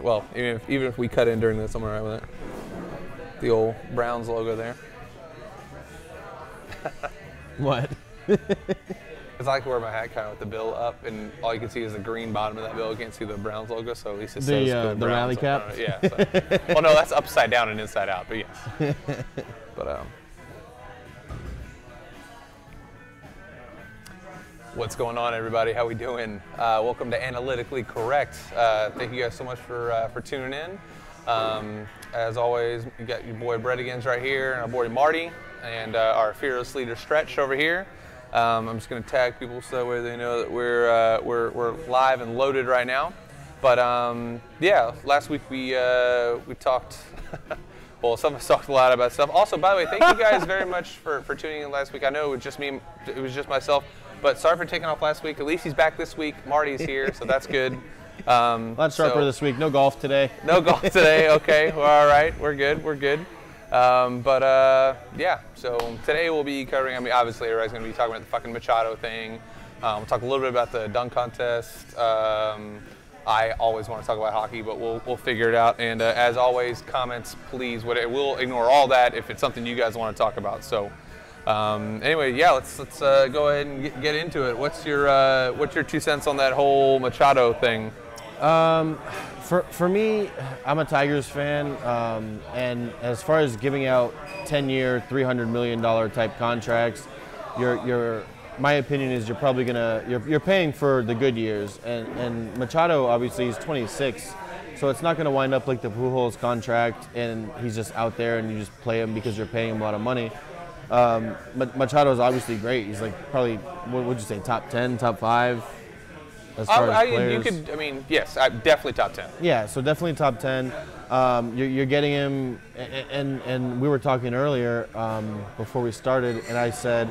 Well, even if we cut in during this, I'm alright with it. The old Browns logo there. What? Because I like to wear my hat kind of with the bill up, and all you can see is the green bottom of that bill. You can't see the Browns logo, so at least it says the rally cap. Yeah. So. Well, no, that's upside down and inside out, but yes. But what's going on, everybody? How we doing? Welcome to Analytically Correct. Thank you guys so much for tuning in. As always, you got your boy Bredigans right here, and our boy Marty, and our fearless leader Stretch over here. I'm just going to tag people so that way they know that we're live and loaded right now. But yeah, last week we talked. Well, some of us talked a lot about stuff. Also, by the way, thank you guys very much for tuning in last week. I know it was just me. It was just myself. But sorry for taking off last week. At least he's back this week. Marty's here, so that's good. Let's start for this week. No golf today. No golf today. Okay. Well, all right. We're good. We're good. Yeah. So today we'll be covering. I mean, obviously, everybody's going to be talking about the fucking Machado thing. We'll talk a little bit about the dunk contest. I always want to talk about hockey, but we'll figure it out. And as always, comments, please. We'll ignore all that if it's something you guys want to talk about. So. Anyway, yeah, let's go ahead and get into it. What's your 2 cents on that whole Machado thing? For me, I'm a Tigers fan, and as far as giving out 10-year, $300 million type contracts, my opinion is you're probably you're paying for the good years, and Machado obviously is 26. So it's not going to wind up like the Pujols contract, and he's just out there and you just play him because you're paying him a lot of money. Machado is obviously great. He's like probably, what would you say, top 10, top 5 as far as players? Yes, definitely top 10. Yeah, so definitely top 10. You're getting him, and we were talking earlier before we started, and I said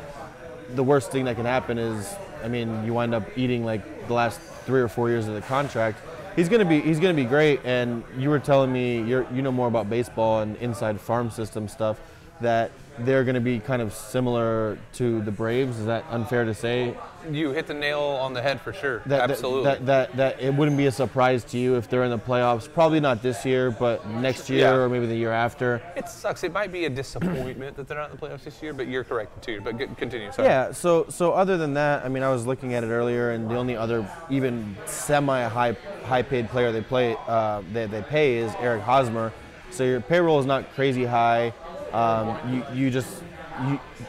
the worst thing that can happen is, you wind up eating like the last 3 or 4 years of the contract. He's gonna be great, and you were telling me you know more about baseball and inside farm system stuff, that they're going to be kind of similar to the Braves. Is that unfair to say? You hit the nail on the head for sure. Absolutely. That it wouldn't be a surprise to you if they're in the playoffs. Probably not this year, but next year or maybe the year after. It sucks. It might be a disappointment that they're not in the playoffs this year, but you're correct too. But continue. Sorry. Yeah. So other than that, I was looking at it earlier, and the only other even semi-high paid player they pay is Eric Hosmer. So your payroll is not crazy high.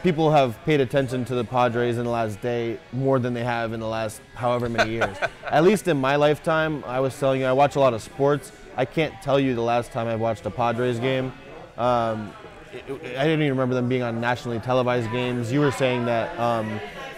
People have paid attention to the Padres in the last day more than they have in the last however many years. At least in my lifetime, I was telling you, I watch a lot of sports. I can't tell you the last time I watched a Padres game. I didn't even remember them being on nationally televised games. You were saying that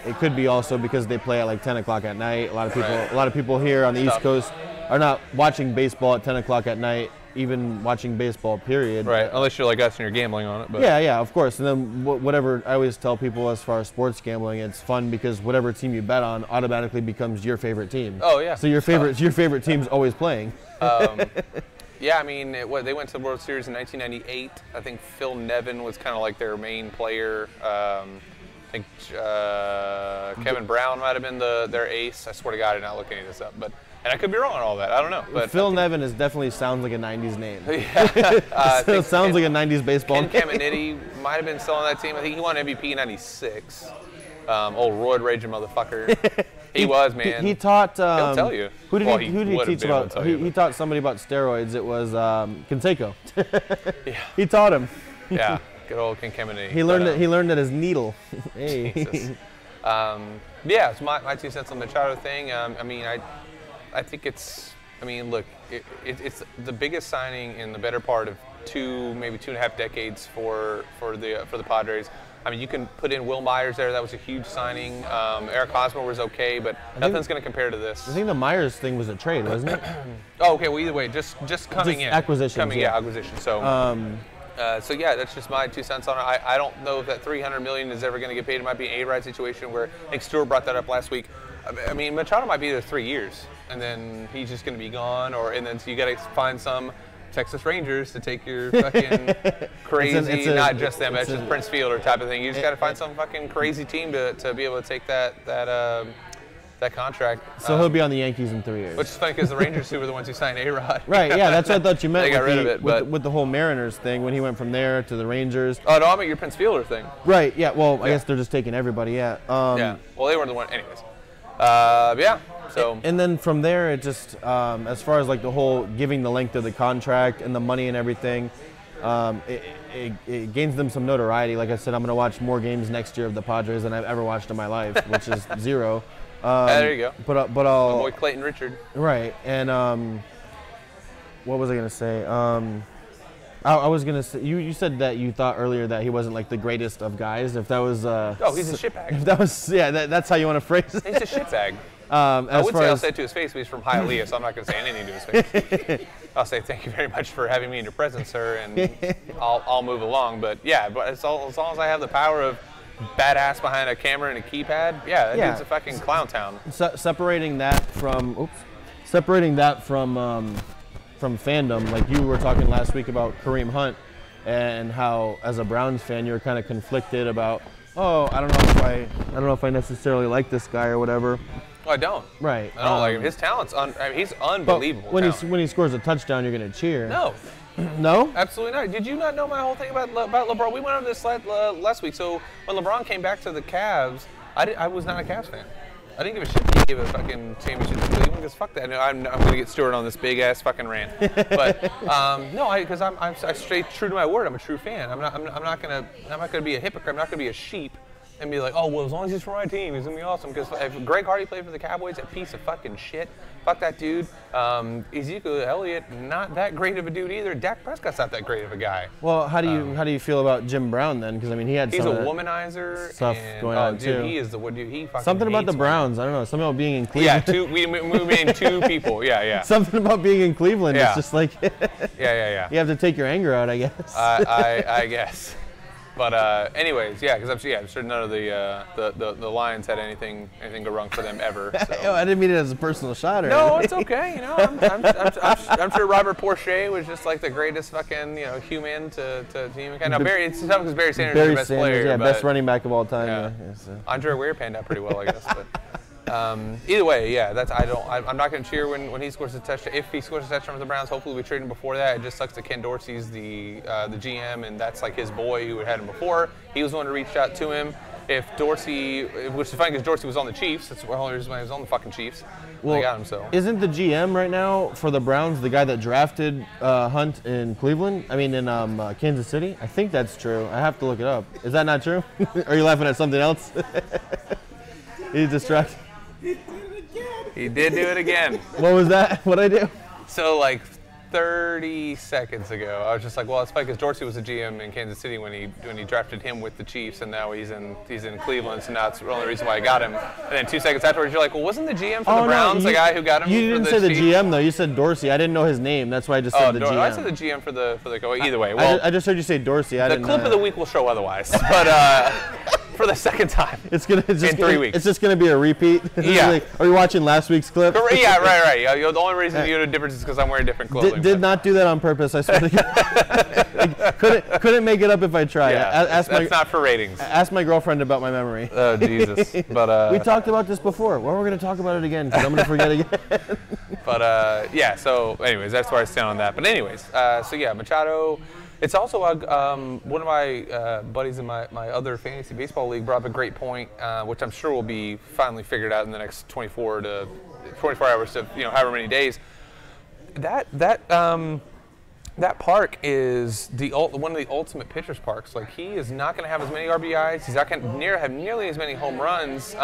it could be also because they play at like 10 o'clock at night. A lot of people here on the East Coast are not watching baseball at 10 o'clock at night, even watching baseball, period. Right, unless you're like us and you're gambling on it. But. Yeah, of course. And then whatever, I always tell people as far as sports gambling, it's fun because whatever team you bet on automatically becomes your favorite team. Oh, yeah. So your favorite team's always playing. Yeah, they went to the World Series in 1998. I think Phil Nevin was kind of like their main player. I think Kevin Brown might have been their ace. I swear to God, I did not look any of this up. And I could be wrong on all that. I don't know. But Phil Nevin definitely sounds like a 90s name. Yeah. It sounds like a 90s baseball name. Ken Caminiti might have been still on that team. I think he won MVP in 96. Old roid raging motherfucker. He was, man. He taught... he'll tell you. Who did he teach about? He taught somebody about steroids. It was Canseco. Yeah. He taught him. Yeah. Good old Ken Caminiti. He learned at his needle. Hey. Jesus. Yeah, it's my 2 cents on the Machado thing. I think it's the biggest signing in the better part of maybe 2.5 decades for the Padres. You can put in Will Myers there. That was a huge signing. Eric Hosmer was okay, but nothing's going to compare to this. I think the Myers thing was a trade, wasn't it? Oh, okay. Well, either way, just coming in. Acquisition. Acquisition. So, so yeah, that's just my 2 cents on it. I don't know if that $300 million is ever going to get paid. It might be an A-Ride situation where I think Stewart brought that up last week. Machado might be there 3 years, and then he's just going to be gone, and then so you got to find some Texas Rangers to take your fucking crazy, not just them, it's just Prince Fielder type of thing. You just got to find some fucking crazy team to be able to take that that contract. So he'll be on the Yankees in 3 years. Which is funny because the Rangers who were the ones who signed A-Rod. Right, yeah, that's what I thought you meant. They got rid of it, with the whole Mariners thing when he went from there to the Rangers. Oh, no, I mean your Prince Fielder thing. Right, yeah, well, I guess they're just taking everybody, yeah. Yeah, well, they were the one, anyways. Yeah, so. And then from there, it just, as far as like the whole giving the length of the contract and the money and everything, it gains them some notoriety. Like I said, I'm going to watch more games next year of the Padres than I've ever watched in my life, which is 0. There you go. But I'll. My boy Clayton Richard. Right, and what was I gonna say? I was gonna say you said that you thought earlier that he wasn't like the greatest of guys. If that was oh, he's a shitbag. If that was that's how you want to phrase it. He's a shitbag. I'll say it to his face, but he's from Hialeah, so I'm not gonna say anything to his face. I'll say thank you very much for having me in your presence, sir, and I'll move along. But yeah, but as long as I have the power of badass behind a camera and a keypad, yeah, that dude's a fucking clown town. Separating that from fandom, like you were talking last week about Kareem Hunt and how as a Browns fan you're kind of conflicted about, oh, I don't know if I necessarily like this guy or whatever. Oh, I don't. Right. I don't like him. His talent's he's unbelievable. But when he scores a touchdown, you're gonna cheer. No. No? Absolutely not. Did you not know my whole thing about LeBron? We went over this last week. So when LeBron came back to the Cavs, I was not a Cavs fan. I didn't give a shit he gave a fucking championship to Cleveland because fuck that. I'm going to get Stewart on this big ass fucking rant. But no, because I'm straight true to my word. I'm a true fan. I'm not gonna be a hypocrite. I'm not gonna be a sheep and be like, oh well, as long as he's for my team, he's gonna be awesome. Because if Greg Hardy played for the Cowboys, a piece of fucking shit. Fuck that dude. Ezekiel Elliott, not that great of a dude either. Dak Prescott's not that great of a guy. Well, how do you feel about Jim Brown then? Because I mean, he had he's some a womanizer stuff going on dude, too. He is the dude. He fucking something about the Browns. I don't know. Something about being in Cleveland. Yeah, we named 2 people. Yeah. Something about being in Cleveland. Yeah. It's just like yeah. You have to take your anger out, I guess. I guess. But anyways, yeah, because I'm sure none of the Lions had anything go wrong for them ever. So. I didn't mean it as a personal shot or No, anything. it's okay. You know, I'm sure Robert Porsche was just like the greatest fucking human to humankind. Now it's tough because Barry Sanders is the best player. Yeah, best running back of all time. Yeah. So. Andre Ware panned out pretty well, I guess. But either way, yeah, I'm not going to cheer when he scores a touchdown. If he scores a touchdown for the Browns, hopefully we trade him before that. It just sucks that Ken Dorsey's the GM, and that's like his boy who had him before. He was the one who reached out to him. If Dorsey, which is funny because Dorsey was on the Chiefs. That's the only reason why he was on the fucking Chiefs. Well, they got him, so. Isn't the GM right now for the Browns the guy that drafted Hunt in Cleveland? I mean, in Kansas City? I think that's true. I have to look it up. Is that not true? Are you laughing at something else? He's distracted. He did do it again. What was that? What'd I do? So like 30 seconds ago, I was just like, well, it's funny because Dorsey was a GM in Kansas City when he drafted him with the Chiefs, and now he's in Cleveland, so now that's the only reason why I got him. And then 2 seconds afterwards, you're like, well, wasn't the GM for the Browns the guy who got him? You didn't say the GM though. You said Dorsey. I didn't know his name. That's why I just said the GM. I said the GM for the either way. Well, I just heard you say Dorsey. The clip of the week will show otherwise, but. For the second time. In 3 weeks. It's just going to be a repeat. Yeah. Like, are you watching last week's clip? Yeah, right. The only reason you know the difference is because I'm wearing different clothing. Did not do that on purpose. I swear to God. Like, couldn't make it up if I tried. Yeah, that's not for ratings. Ask my girlfriend about my memory. Oh Jesus! But we talked about this before. Well, we're going to talk about it again because I'm going to forget again. But yeah. So, anyways, that's where I stand on that. But anyways, so yeah, Machado. It's also one of my buddies in my other fantasy baseball league brought up a great point, which I'm sure will be finally figured out in the next 24 hours to however many days. That park is one of the ultimate pitcher's parks. Like he is not going to have as many RBIs. He's not going to have nearly as many home runs.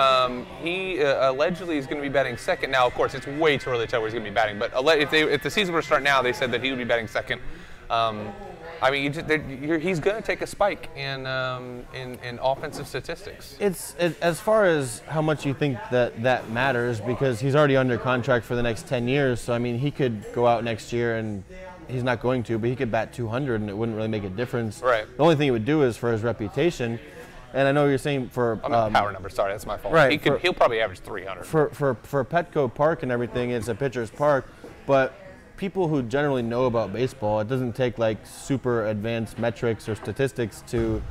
He allegedly is going to be batting second. Now, of course, it's way too early to tell where he's going to be batting. But if the season were to start now, they said that he would be batting second. I mean, he's going to take a spike in offensive statistics. It's as far as how much you think that matters, because he's already under contract for the next 10 years. So, I mean, he could go out next year, and he's not going to, but he could bat 200, and it wouldn't really make a difference. Right. The only thing it would do is for his reputation. And I know you're saying for power number. Sorry, that's my fault. Right. He'll probably average 300. For Petco Park and everything, it's a pitcher's park, but people who generally know about baseball, it doesn't take like super advanced metrics or statistics to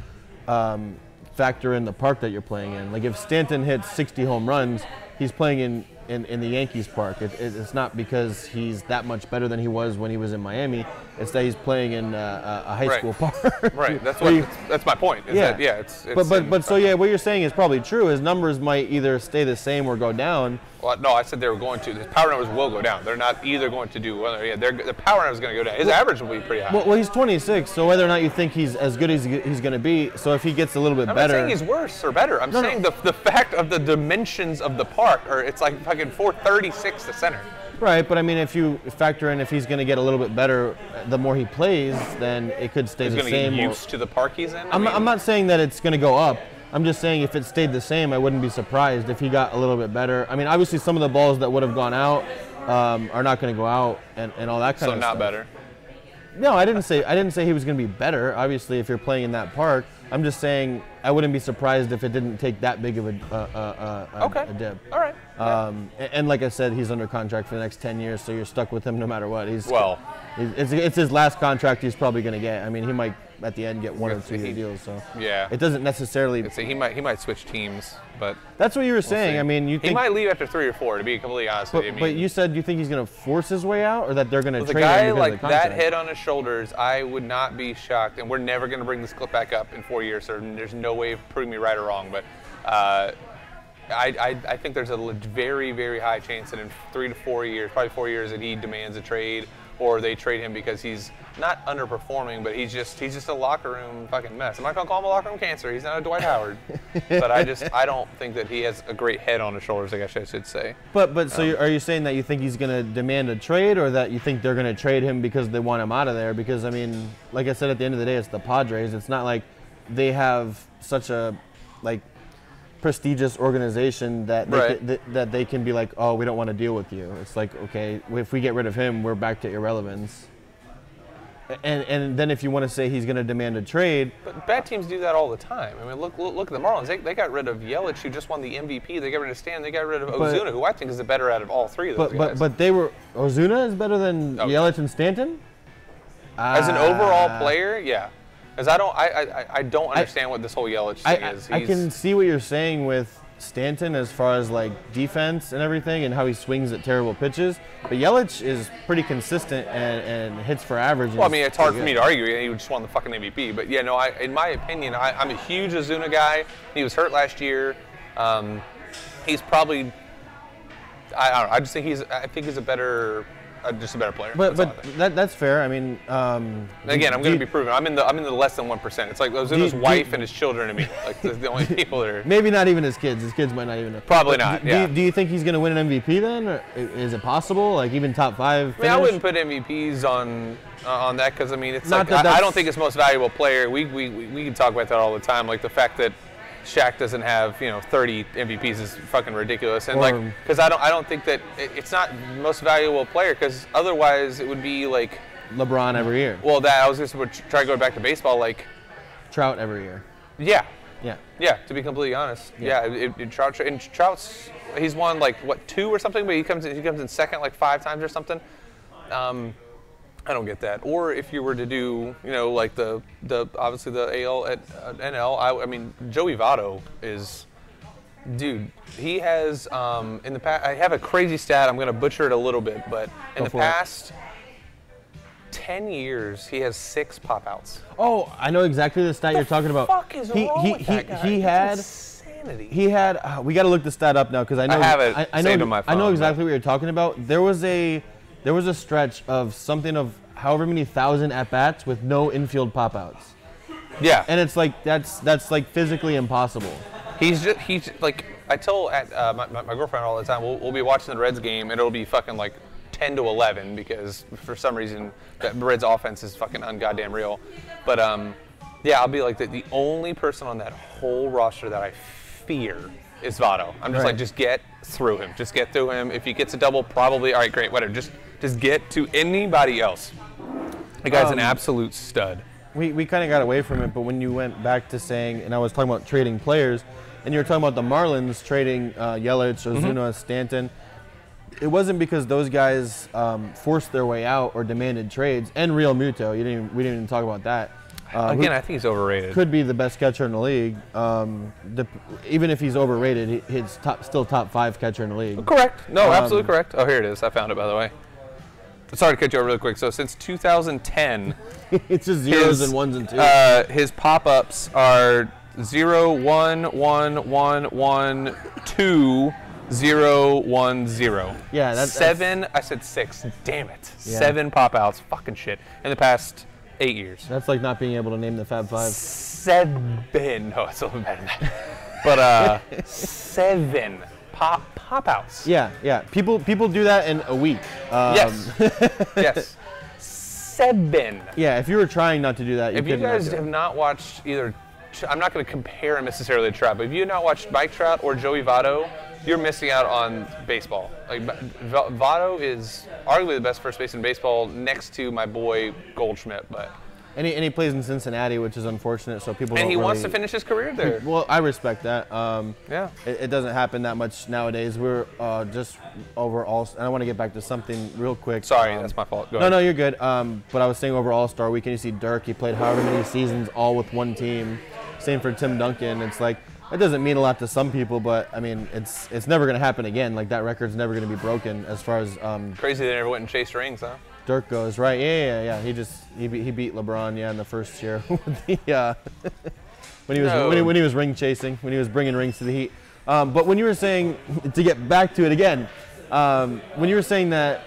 factor in the park that you're playing in. Like if Stanton hits 60 home runs, he's playing in the Yankees park. It's not because he's that much better than he was when he was in Miami. It's that he's playing in a high school park. Right. That's my point. But so yeah, what you're saying is probably true. His numbers might either stay the same or go down. Well, no, I said they were going to. His power numbers will go down. They're not either going to do well. Yeah, the power numbers going to go down. His average will be pretty high. Well, he's 26, so whether or not you think he's as good as he's going to be, so if he gets a little bit better. I'm not saying he's worse or better. I'm saying the fact of the dimensions of the park, or it's like fucking 436 to center. Right, but I mean, if you factor in if he's going to get a little bit better, the more he plays, then it could stay the same. He's going to get used to the park he's in? I'm not saying that it's going to go up. I'm just saying if it stayed the same, I wouldn't be surprised if he got a little bit better. I mean, obviously some of the balls that would have gone out are not going to go out and all that kind of stuff. So not better? No, I didn't say he was going to be better. Obviously, if you're playing in that park, I'm just saying I wouldn't be surprised if it didn't take that big of a dip. All right. And like I said, he's under contract for the next 10 years, so you're stuck with him no matter what. It's his last contract he's probably going to get. I mean, he might at the end get 1 or 2 year deals. So yeah, it doesn't necessarily. He might switch teams, but that's what you were saying. See. I mean, he might leave after 3 or 4. To be completely honest with you, but you said you think he's going to force his way out, or that they're going to trade him because of the contract? A guy like that head on his shoulders, I would not be shocked. And we're never going to bring this clip back up in 4 years, so there's no way of proving me right or wrong. But I think there's a very, very high chance that in 3 to 4 years, probably 4 years, that he demands a trade, or they trade him because he's not underperforming, but he's just a locker room fucking mess. I'm not gonna call him a locker room cancer. He's not a Dwight Howard, but I don't think that he has a great head on his shoulders, I guess I should say. So are you saying that you think he's gonna demand a trade, or that you think they're gonna trade him because they want him out of there? Because I mean, like I said, at the end of the day, it's the Padres. It's not like they have such a prestigious organization that that they can be like, oh, we don't want to deal with you. It's like, okay, if we get rid of him, we're back to irrelevance. And then if you want to say he's going to demand a trade, but bad teams do that all the time. I mean, look at the Marlins. They got rid of Yelich, who just won the MVP. They got rid of Stan. They got rid of Ozuna, who I think is the better out of all 3 of those guys. But Ozuna is better than Yelich and Stanton. As an overall player, yeah. Because I don't understand what this whole Yelich thing is. I can see what you're saying with Stanton as far as like defense and everything and how he swings at terrible pitches, but Yelich is pretty consistent and hits for average. Well, I mean, it's hard for me to argue. He just won the fucking MVP. But yeah, no, in my opinion, I'm a huge Ozuna guy. He was hurt last year. He's probably, I don't know. I think he's a better. Just a better player. But that's fair. I mean, again, I'm going to be proven. I'm in the less than 1%. It's like Ozuna's wife and his children and me. Like the only people that are. Maybe not even his kids. His kids might not even know. Probably not. Yeah. Do you think he's going to win an MVP then? Or is it possible? Like even top 5? I mean, I wouldn't put MVPs on that because I mean it's not like I don't think it's most valuable player. We can talk about that all the time. Like the fact that Shaq doesn't have 30 MVPs is fucking ridiculous, and because I don't think that it's not most valuable player, because otherwise it would be like LeBron every year. Well, that I was just try to go back to baseball, like Trout every year. Yeah. Yeah. To be completely honest, Trout's he's won like 2 or something, but he comes in second like 5 times or something. I don't get that. Or if you were to do, like the obviously the AL at NL, I mean, Joey Votto is, dude, he has, in the past, I have a crazy stat, I'm going to butcher it a little bit, but in the past 10 years, he has 6 pop-outs. Oh, I know exactly the stat you're talking about. What the fuck is wrong with that guy? He had, we got to look the stat up now, because I know. I have it saved on my phone. I know exactly what you're talking about. There was a stretch of something of however many thousand at-bats with no infield pop-outs. Yeah. And it's like, that's like physically impossible. He's like, I tell my girlfriend all the time, we'll be watching the Reds game and it'll be fucking like 10 to 11 because for some reason the Reds offense is fucking ungoddamn real. But yeah, I'll be like the only person on that whole roster that I fear is Votto. I'm just like, just get through him. Just get through him. If he gets a double, probably, all right, great, whatever. Just get to anybody else. The guy's an absolute stud. We kind of got away from it, but when you went back to saying, and I was talking about trading players, and you were talking about the Marlins trading Yelich, Ozuna, Stanton, it wasn't because those guys forced their way out or demanded trades, and Real Muto. We didn't even talk about that. Again, I think he's overrated. Could be the best catcher in the league. Even if he's overrated, he's still top 5 catcher in the league. Correct. No, absolutely correct. Oh, here it is. I found it, by the way. Sorry to cut you off really quick. So since 2010, it's just zeros and ones and twos. His pop-ups are 0, 1, 1, 1, 1, 2, 0, 1, 0. Yeah, that's 7. I said 6. Damn it. Yeah. 7 pop-outs. Fucking shit. In the past 8 years. That's like not being able to name the Fab Five. 7. No, it's a little better than that. But 7 pop-outs. Yeah. People do that in a week. Yes. Yes. 7. Yeah, if you were trying not to do that, if you guys have not watched either, I'm not going to compare him necessarily to Trout, but if you have not watched Mike Trout or Joey Votto, you're missing out on baseball. Like Votto is arguably the best first baseman in baseball, next to my boy Goldschmidt. But and he plays in Cincinnati, which is unfortunate. So people. And he wants to finish his career there. Well, I respect that. Yeah. It doesn't happen that much nowadays. We're just overall. And I want to get back to something real quick. Sorry, that's my fault. Go ahead. No, you're good. But I was saying over All-Star Weekend, you see Dirk. He played however many seasons all with one team. Same for Tim Duncan. It's like. It doesn't mean a lot to some people, but I mean, it's never going to happen again. Like that record's never going to be broken as far as crazy they never went and chased rings, huh? Dirk goes, right? Yeah. He beat LeBron, in the first year when he was ring chasing, when he was bringing rings to the Heat. But when you were saying, to get back to it again, when you were saying that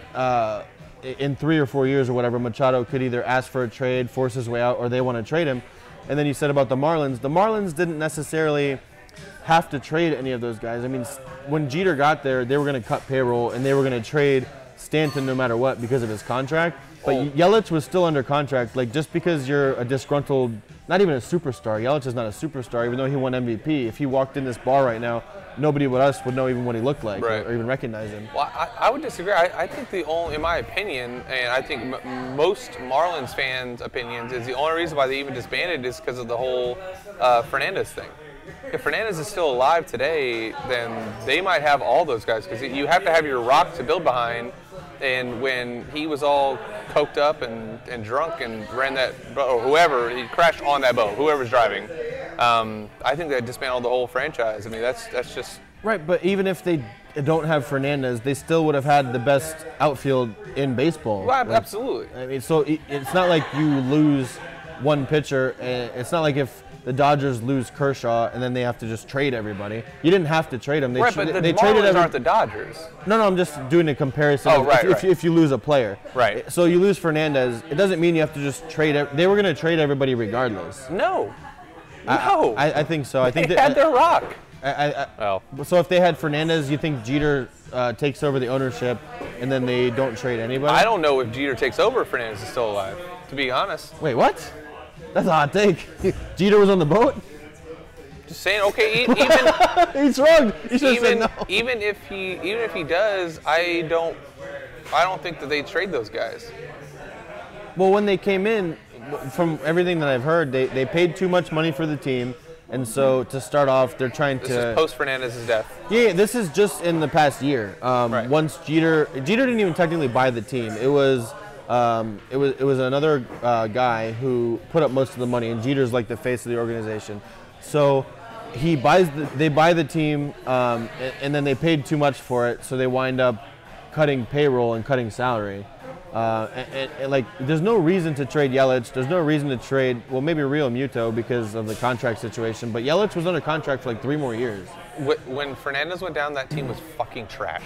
in 3 or 4 years or whatever, Machado could either ask for a trade, force his way out, or they want to trade him, and then you said about the Marlins didn't necessarily have to trade any of those guys. I mean, when Jeter got there, they were going to cut payroll and they were going to trade Stanton no matter what because of his contract. But Yelich was still under contract. Like, just because you're a disgruntled, not even a superstar, Yelich is not a superstar, even though he won MVP. If he walked in this bar right now, nobody but us would know even what he looked like, right, or even recognize him. Well, I would disagree. I think in my opinion, and I think most Marlins fans' opinions, is the only reason why they even disbanded is because of the whole Fernandez thing. If Fernandez is still alive today, then they might have all those guys, because you have to have your rock to build behind. And when he was all coked up and drunk and ran that boat, or whoever, he crashed on that boat, whoever's driving, I think that dismantled the whole franchise. I mean, that's just... Right, but even if they don't have Fernandez, they still would have had the best outfield in baseball. Well, absolutely. I mean, so it's not like you lose one pitcher. It's not like if the Dodgers lose Kershaw and then they have to just trade everybody. You didn't have to trade them. But the Marlins aren't the Dodgers. No, I'm just doing a comparison. If you lose a player. Right. So you lose Fernandez. It doesn't mean you have to just trade. They were going to trade everybody regardless. No. I think so. I think they had their rock. So if they had Fernandez, you think Jeter takes over the ownership and then they don't trade anybody? I don't know if Jeter takes over if Fernandez is still alive, to be honest. Wait, what? That's a hot take. Jeter was on the boat? Just saying, okay, even he's wrong. He should have said no. Even if he does, I don't think that they trade those guys. Well, when they came in, from everything that I've heard, they paid too much money for the team, and so to start off, they're trying to. This is post Fernandez's death. Yeah, this is just in the past year. Right. Once Jeter didn't even technically buy the team. It was another guy who put up most of the money, and Jeter's like the face of the organization. So they buy the team, and then they paid too much for it, so they wind up cutting payroll and cutting salary. And like, there's no reason to trade Yelich. There's no reason to trade, well, maybe Real Muto because of the contract situation, but Yelich was under contract for like 3 more years. When Fernandez went down, that team was fucking trash,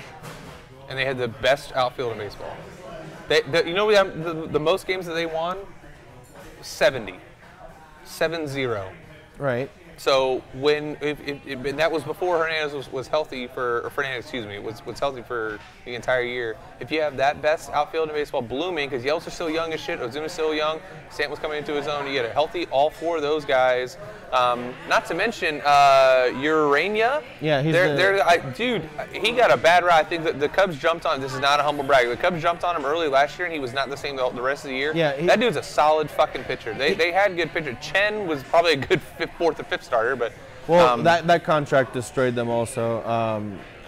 and they had the best outfield in baseball. You know, the most games that they won? 70. 7-0. Right. So and that was before Hernandez was healthy was healthy for the entire year. If you have that best outfield in baseball blooming, because Yelich is still young as shit, Ozuna's still young, Stanton was coming into his own, you get a healthy all 4 of those guys. Not to mention Urania. Yeah, dude, he got a bad ride. I think that the Cubs jumped on. This is not a humble brag. The Cubs jumped on him early last year, and he was not the same the rest of the year. Yeah, that dude's a solid fucking pitcher. They had good pitcher. Chen was probably a good 4th or 5th starter, but that contract destroyed them also.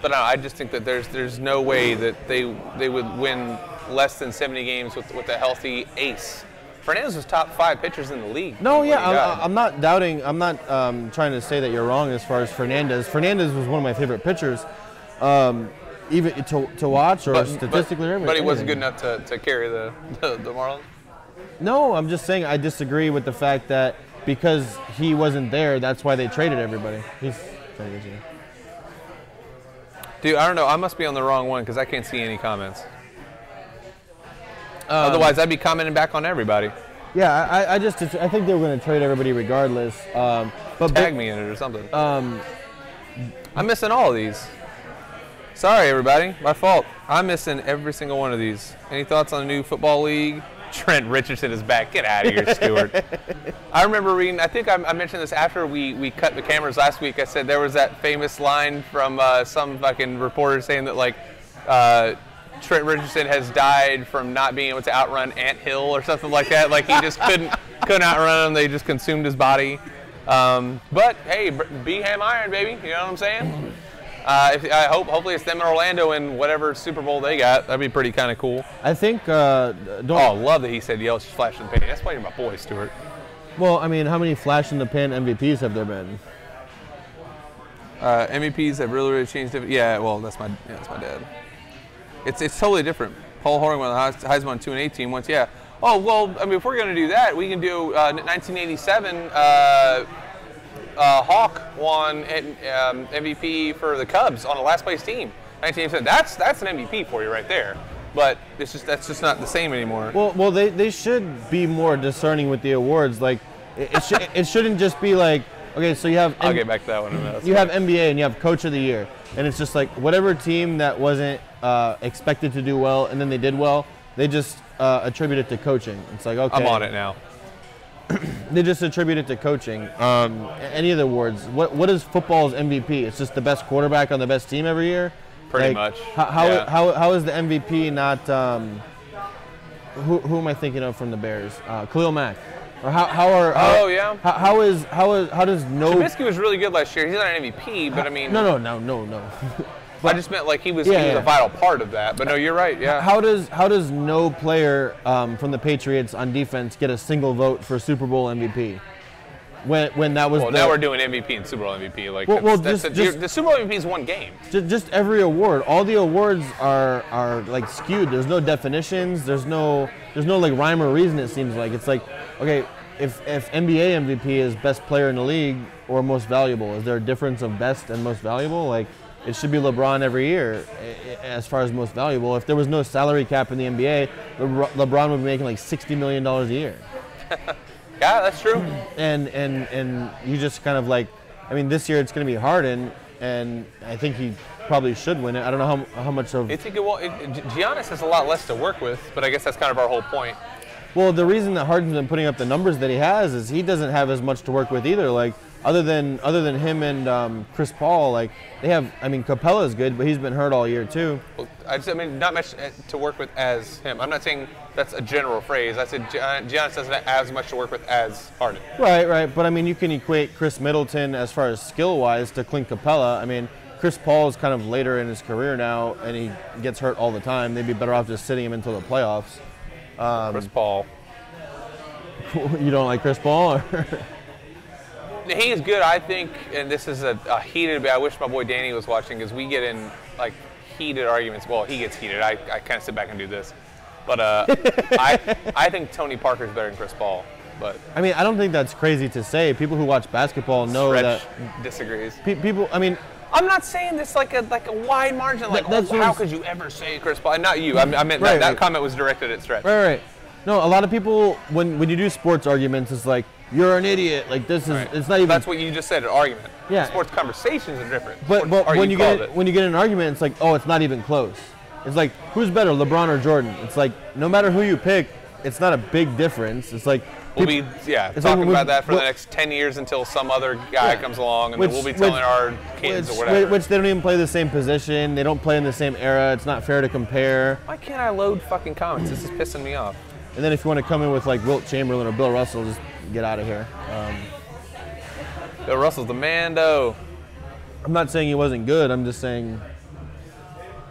But no, I just think that there's no way that they would win less than 70 games with a healthy ace. Fernandez was top 5 pitchers in the league. No, yeah, I'm not doubting. I'm not trying to say that you're wrong as far as Fernandez. Fernandez was one of my favorite pitchers, even to watch or statistically. But he wasn't good enough to carry the Marlins? No, I'm just saying I disagree with the fact that because he wasn't there, that's why they traded everybody. He's trying to get you. Dude, I don't know. I must be on the wrong one because I can't see any comments. Otherwise, I'd be commenting back on everybody. Yeah, I think they were going to trade everybody regardless. But tag me in it or something. I'm missing all of these. Sorry, everybody. My fault. I'm missing every single one of these. Any thoughts on the new football league? Trent Richardson is back. Get out of here, Stuart. I remember reading, I think I mentioned this after we cut the cameras last week. I said there was that famous line from some fucking reporter saying that, like, Trent Richardson has died from not being able to outrun Ant Hill or something like that. Like, he just couldn't outrun him. They just consumed his body. But, hey, be ham iron, baby. You know what I'm saying? Hopefully it's them in Orlando in whatever Super Bowl they got. That'd be pretty kind of cool. I think. Love that he said yellow flash in the pan. That's why you're my boy, Stuart. Well, I mean, how many flash in the pan MVPs have there been? MVPs have really changed. Yeah, well, that's my dad. It's totally different. Paul Horing won the Heisman in 2018 once. Yeah. Oh well, I mean, if we're gonna do that, we can do 1987. Hawk won MVP for the Cubs on a last place team. 1987. That's an MVP for you right there. But that's just not the same anymore. Well, they should be more discerning with the awards. Like it shouldn't just be like, okay, so you have. I'll get back to that one in a minute. You have NBA and you have Coach of the Year, and it's just like whatever team that wasn't expected to do well and then they did well, they just attribute it to coaching. It's like, okay, I'm on it now. They just attribute it to coaching. Any of the awards. What is football's MVP? It's just the best quarterback on the best team every year. Pretty much. How is the MVP not? Who am I thinking of from the Bears? Khalil Mack. Or how does no? Trubisky was really good last year. He's not an MVP, but I mean. No. I just meant like he was a vital part of that. But no, you're right. Yeah. How does no player from the Patriots on defense get a single vote for Super Bowl MVP? When that was now we're doing MVP and Super Bowl MVP. Like the Super Bowl MVP is one game. Just every award. All the awards are like skewed. There's no definitions. There's no like rhyme or reason. It seems like it's like, okay, if NBA MVP is best player in the league or most valuable, is there a difference of best and most valuable? Like, it should be LeBron every year as far as most valuable. If there was no salary cap in the NBA, LeBron would be making like $60 million a year. Yeah, that's true. And you just kind of like, I mean, this year it's going to be Harden, and I think he probably should win it. I don't know how much of. I think Giannis has a lot less to work with, but I guess that's kind of our whole point. Well, the reason that Harden's been putting up the numbers that he has is he doesn't have as much to work with either. Like other than him and Chris Paul, like they have. I mean, Capella's good, but he's been hurt all year too. Well, I mean, not much to work with as him. I'm not saying that's a general phrase. I said Giannis doesn't have as much to work with as Harden. Right. But I mean, you can equate Chris Middleton as far as skill-wise to Clint Capella. I mean, Chris Paul is kind of later in his career now, and he gets hurt all the time. They'd be better off just sitting him until the playoffs. Chris Paul. You don't like Chris Paul? Or? He is good, I think, and this is a heated debate. I wish my boy Danny was watching because we get in like heated arguments. Well, he gets heated. I kind of sit back and do this. But I think Tony Parker's better than Chris Paul. But I mean, I don't think that's crazy to say. People who watch basketball know Stretch that disagrees. People, I mean, I'm not saying this like a wide margin. Like, how could you ever say Chris Paul? Not you. I meant that comment was directed at Stretch. Right. No, a lot of people when you do sports arguments, it's like you're an idiot. Like this is it's not even. That's what you just said. An argument. Yeah. Sports conversations are different. But when you get in an argument, it's like, oh, it's not even close. It's like, who's better, LeBron or Jordan? It's like, no matter who you pick, it's not a big difference. It's like we'll be talking about that for the next 10 years until some other guy comes along, and then we'll be telling our kids or whatever. Which they don't even play the same position. They don't play in the same era. It's not fair to compare. Why can't I load fucking comments? This is pissing me off. And then if you want to come in with like Wilt Chamberlain or Bill Russell, just get out of here. Bill Russell's the man, though. I'm not saying he wasn't good. I'm just saying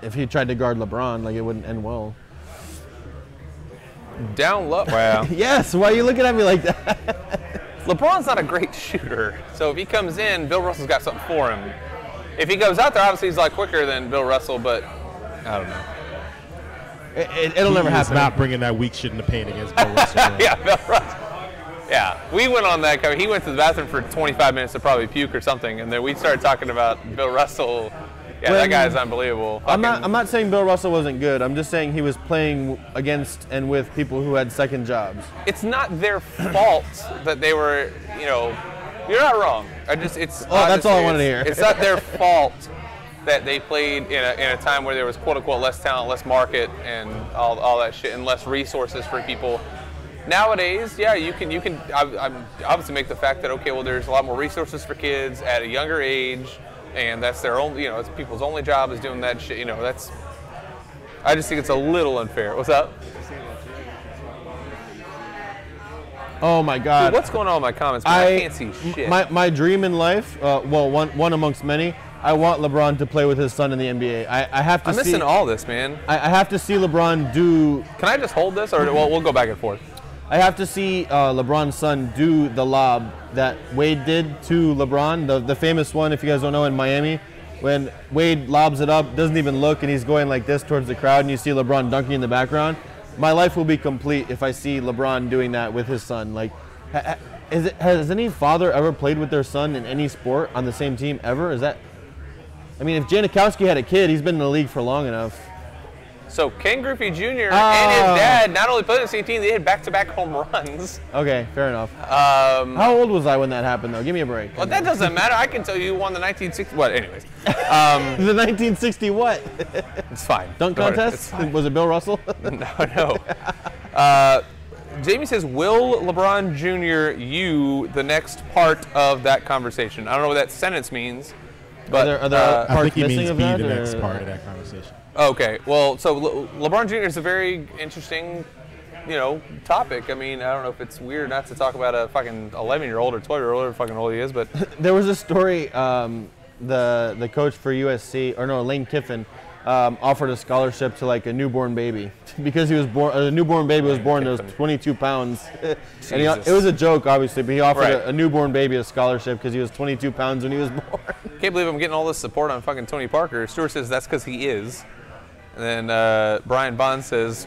if he tried to guard LeBron, like it wouldn't end well. Down low. Wow. Yes. Why are you looking at me like that? LeBron's not a great shooter, so if he comes in, Bill Russell's got something for him. If he goes out there, obviously he's a lot quicker than Bill Russell, but I don't know. It'll never happen. He's not bringing that weak shit in the paint against Bill Russell. Yeah, Bill Russell. Yeah, we went on that. He went to the bathroom for 25 minutes to probably puke or something, and then we started talking about Bill Russell. Yeah, that guy's unbelievable. I'm not saying Bill Russell wasn't good. I'm just saying he was playing against and with people who had second jobs. It's not their fault that they were, you're not wrong. That's all I wanted to hear. It's not their fault that they played in a time where there was quote unquote less talent, less market, and all that shit, and less resources for people. Nowadays, yeah, you can obviously make the fact that okay, well, there's a lot more resources for kids at a younger age, and that's their only, it's people's only job is doing that shit. That's. I just think it's a little unfair. What's up? Oh my God! Dude, what's going on in my comments? Man? I can't see shit. My dream in life, one amongst many. I want LeBron to play with his son in the NBA. I have to. I'm missing all this, man. I have to see LeBron do. Can I just hold this, or we'll go back and forth? I have to see LeBron's son do the lob that Wade did to LeBron, the famous one, if you guys don't know, in Miami, when Wade lobs it up, doesn't even look, and he's going like this towards the crowd, and you see LeBron dunking in the background. My life will be complete if I see LeBron doing that with his son. Like, has any father ever played with their son in any sport on the same team ever? Is that? I mean, if Janikowski had a kid, he's been in the league for long enough. So Ken Griffey Jr. and his dad not only played on the same team, they had back-to-back home runs. Okay, fair enough. How old was I when that happened, though? Give me a break. Well, that doesn't matter. I can tell you who won the 1960. What? Anyways. The 1960 what? It's fine. Dunk contest? Was it Bill Russell? No. Jamie says, will LeBron Jr. you the next part of that conversation? I don't know what that sentence means. But are there parts I think he missing means of be that, the next part of that conversation. Okay, well, so LeBron Jr. is a very interesting, topic. I mean, I don't know if it's weird not to talk about a fucking 11-year-old or 12-year-old, whatever fucking old he is, but there was a story. The coach for USC, Lane Kiffin, offered a scholarship to like a newborn baby because he was born. A newborn baby was born that was 22 pounds, and it was a joke, obviously. But he offered a newborn baby a scholarship because he was 22 pounds when he was born. Can't believe I'm getting all this support on fucking Tony Parker. Stuart says that's because he is. And then Brian Bond says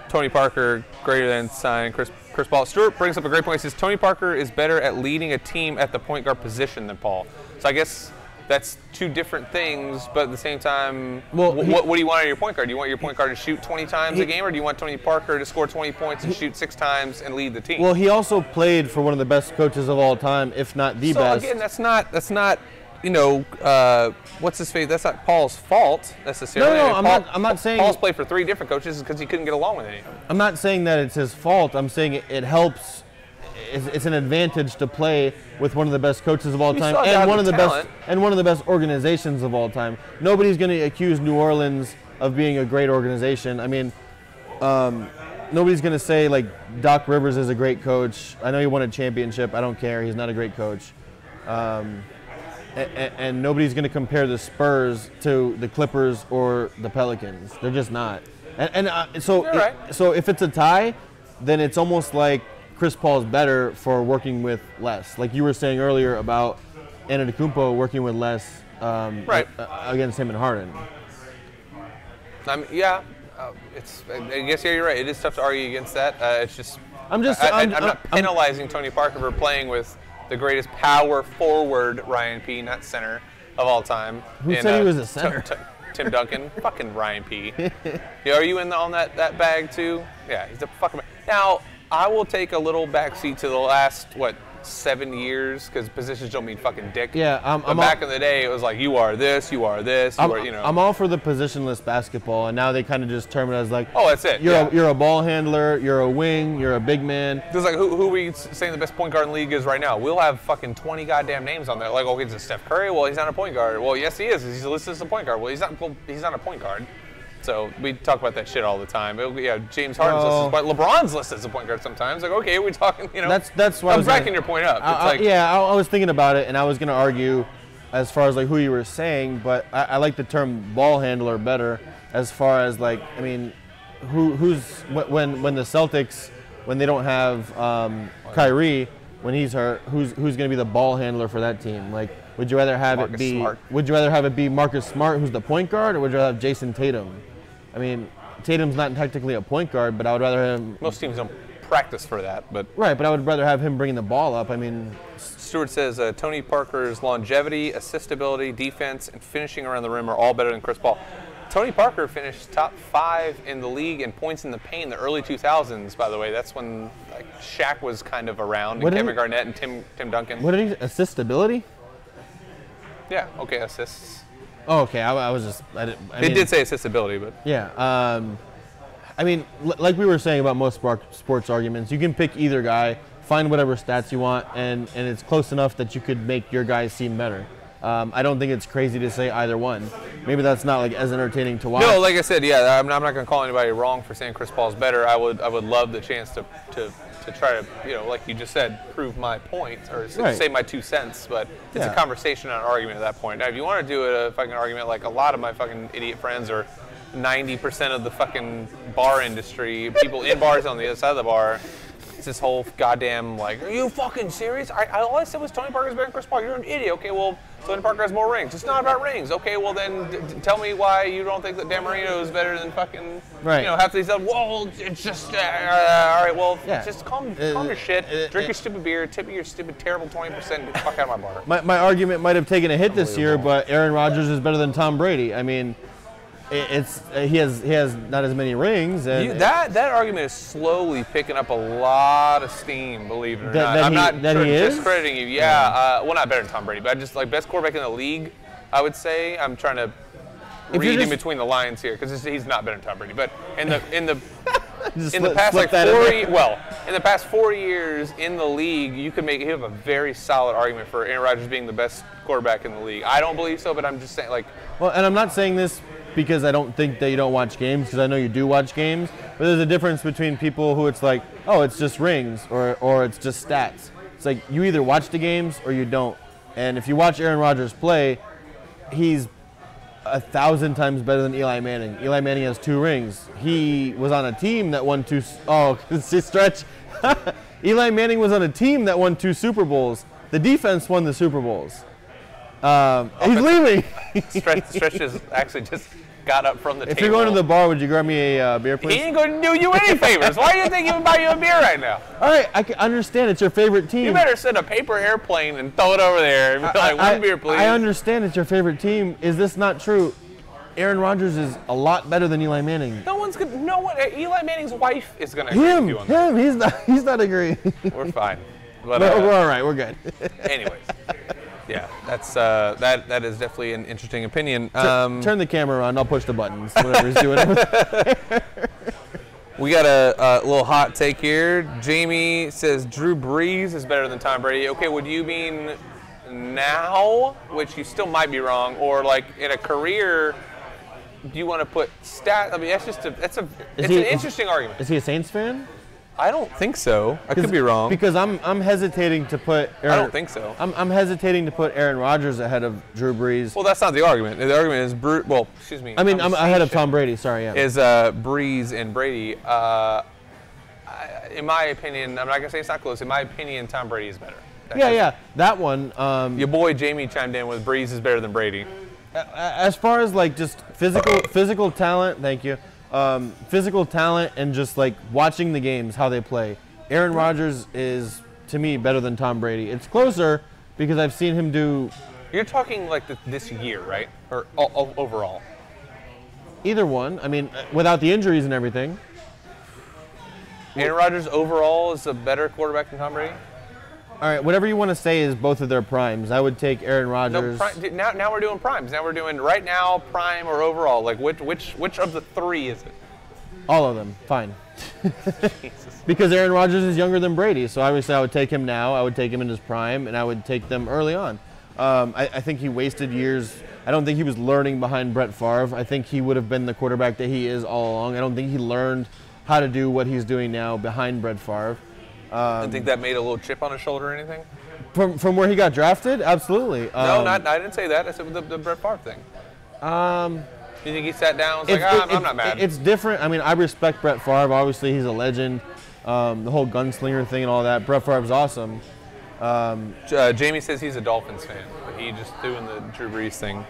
Tony Parker greater than sign Chris Paul. Stuart brings up a great point. He says Tony Parker is better at leading a team at the point guard position than Paul. So I guess that's two different things, but at the same time, what do you want out of your point guard? Do you want your point guard to shoot 20 times a game, or do you want Tony Parker to score 20 points and shoot 6 times and lead the team? Well, he also played for one of the best coaches of all time, if not the best. So again, that's not. What's his face? That's not Paul's fault necessarily. No, I'm not saying Paul's played for 3 different coaches because he couldn't get along with any of them. I'm not saying that it's his fault. I'm saying it helps. It's an advantage to play with one of the best coaches of all time and one of the best organizations of all time. Nobody's going to accuse New Orleans of being a great organization. I mean, nobody's going to say like Doc Rivers is a great coach. I know he won a championship. I don't care. He's not a great coach. And nobody's going to compare the Spurs to the Clippers or the Pelicans. They're just not. So if it's a tie, then it's almost like Chris Paul's better for working with less. Like you were saying earlier about Antetokounmpo working with less against him and Harden. I guess you're right. It is tough to argue against that. It's just I'm not penalizing Tony Parker for playing with the greatest power forward, Ryan P., not center, of all time. Who said he was a center? Tim Duncan. Fucking Ryan P. Are you on that bag too? Yeah, he's a fucking. Now, I will take a little backseat to the last, 7 years, because positions don't mean fucking dick. Yeah, but back in the day, it was like, you are this, you are this, I'm all for the positionless basketball, and now they kind of just term it as like, oh, that's it. You're a ball handler, you're a wing, you're a big man. There's like, who we saying the best point guard in the league is right now? We'll have fucking 20 goddamn names on there. Like, okay, is it Steph Curry? Well, he's not a point guard. Well, yes, he is. He's listed as a point guard. Well, he's not a point guard. So we talk about that shit all the time. James Harden's listed, but LeBron's listed as a point guard sometimes. Like, okay, we're talking, That's why I'm backing your point up. I was thinking about it, and I was going to argue as far as like who you were saying, but I like the term ball handler better as far as like, I mean, when the Celtics, when they don't have Kyrie, when he's hurt, who's going to be the ball handler for that team? Like, would you rather have Marcus Smart. Would you rather have it be Marcus Smart, who's the point guard, or would you rather have Jason Tatum? I mean, Tatum's not technically a point guard, but I would rather have him. Most teams don't practice for that, but Right, but I would rather have him bringing the ball up. I mean, Stewart says Tony Parker's longevity, assistability, defense, and finishing around the rim are all better than Chris Paul. Tony Parker finished top 5 in the league in points in the paint in the early 2000s, by the way. That's when like Shaq was kind of around, and Kevin Garnett and Tim Duncan. What did he assistability? Yeah, okay, assists. Oh, okay. I was just. It did say assistability, but yeah. I mean, like we were saying about most sports arguments, you can pick either guy, find whatever stats you want, and it's close enough that you could make your guys seem better. I don't think it's crazy to say either one. Maybe that's not like as entertaining to watch. No, like I said, yeah, I'm not going to call anybody wrong for saying Chris Paul's better. I would love the chance to try to, like you just said, prove my point or say my 2 cents. But it's a conversation, not an argument at that point. Now, if you want to do a fucking argument, like a lot of my fucking idiot friends or 90% of the fucking bar industry, people in bars on the other side of the bar, it's this whole goddamn like, are you fucking serious? All I said was Tony Parker's better than Chris Paul. You're an idiot. Okay, well, Tony Parker has more rings. It's not about rings. Okay, well then tell me why you don't think that Dan Marino is better than fucking, half these other, well, it's just, all right, well, just calm your shit, drink your stupid beer, tip your stupid, terrible 20%, get the fuck out of my bar. My argument might have taken a hit this year, but Aaron Rodgers is better than Tom Brady. I mean, he has not as many rings. And that argument is slowly picking up a lot of steam, believe it or not. I'm not discrediting you. Yeah, well, not better than Tom Brady, but just like best quarterback in the league, I would say. I'm trying to read in between the lines here because he's not better than Tom Brady. But in the past like 4 years in the league, you have a very solid argument for Aaron Rodgers being the best quarterback in the league. I don't believe so, but I'm just saying like. Well, and I'm not saying this because I don't think that you don't watch games, because I know you do watch games, but there's a difference between people who it's like, oh, it's just rings or it's just stats. It's like you either watch the games or you don't. And if you watch Aaron Rodgers play, he's 1,000 times better than Eli Manning. Eli Manning has 2 rings. He was on a team that won 2. Oh, stretch. Eli Manning was on a team that won 2 Super Bowls. The defense won the Super Bowls. He's leaving. Stretch is actually just got up from the table. If you're going to the bar, would you grab me a beer, please? He ain't going to do you any favors. Why do you think he would buy you a beer right now? All right, I can understand. It's your favorite team. You better send a paper airplane and throw it over there and be like, one beer, please. I understand it's your favorite team. Is this not true? Aaron Rodgers is a lot better than Eli Manning. Eli Manning's wife is going to agree with you on that. He's not agreeing. We're fine. But, we're all right. We're good. Anyways. Yeah, that is definitely an interesting opinion. Turn the camera on. I'll push the buttons. Whatever he's doing. We got a little hot take here. Jamie says Drew Brees is better than Tom Brady. Okay, would you mean now, which you still might be wrong, or like in a career? Do you want to put stat? I mean, it's an interesting argument. Is he a Saints fan? I don't think so. I could be wrong. Because I'm hesitating to put I don't think so. I'm hesitating to put Aaron Rodgers ahead of Drew Brees. Well, that's not the argument. The argument is I'm ahead of Tom Brady. Sorry, yeah. Is Brees and Brady. In my opinion, I'm not gonna say it's not close. In my opinion, Tom Brady is better. That one. Your boy Jamie chimed in with Brees is better than Brady. As far as like just physical talent, thank you. Physical talent and just like watching the games, how they play. Aaron Rodgers is, to me, better than Tom Brady. It's closer because I've seen him do. You're talking like this year, right? Or overall? Either one. I mean, without the injuries and everything. Aaron Rodgers overall is a better quarterback than Tom Brady? All right, whatever you want to say is both of their primes. I would take Aaron Rodgers. No, now we're doing primes. Now we're doing right now, prime or overall. Like which of the 3 is it? All of them. Fine. Because Aaron Rodgers is younger than Brady, so obviously I would take him now. I would take him in his prime, and I would take them early on. I think he wasted years. I don't think he was learning behind Brett Favre. I think he would have been the quarterback that he is all along. I don't think he learned how to do what he's doing now behind Brett Favre. I think that made a little chip on his shoulder or anything? From where he got drafted? Absolutely. No, I didn't say that. I said the Brett Favre thing. You think he sat down and was like, I'm not mad? It's different. I mean, I respect Brett Favre. Obviously, he's a legend. The whole gunslinger thing and all that. Brett Favre's awesome. Jamie says he's a Dolphins fan, but he just doing the Drew Brees thing.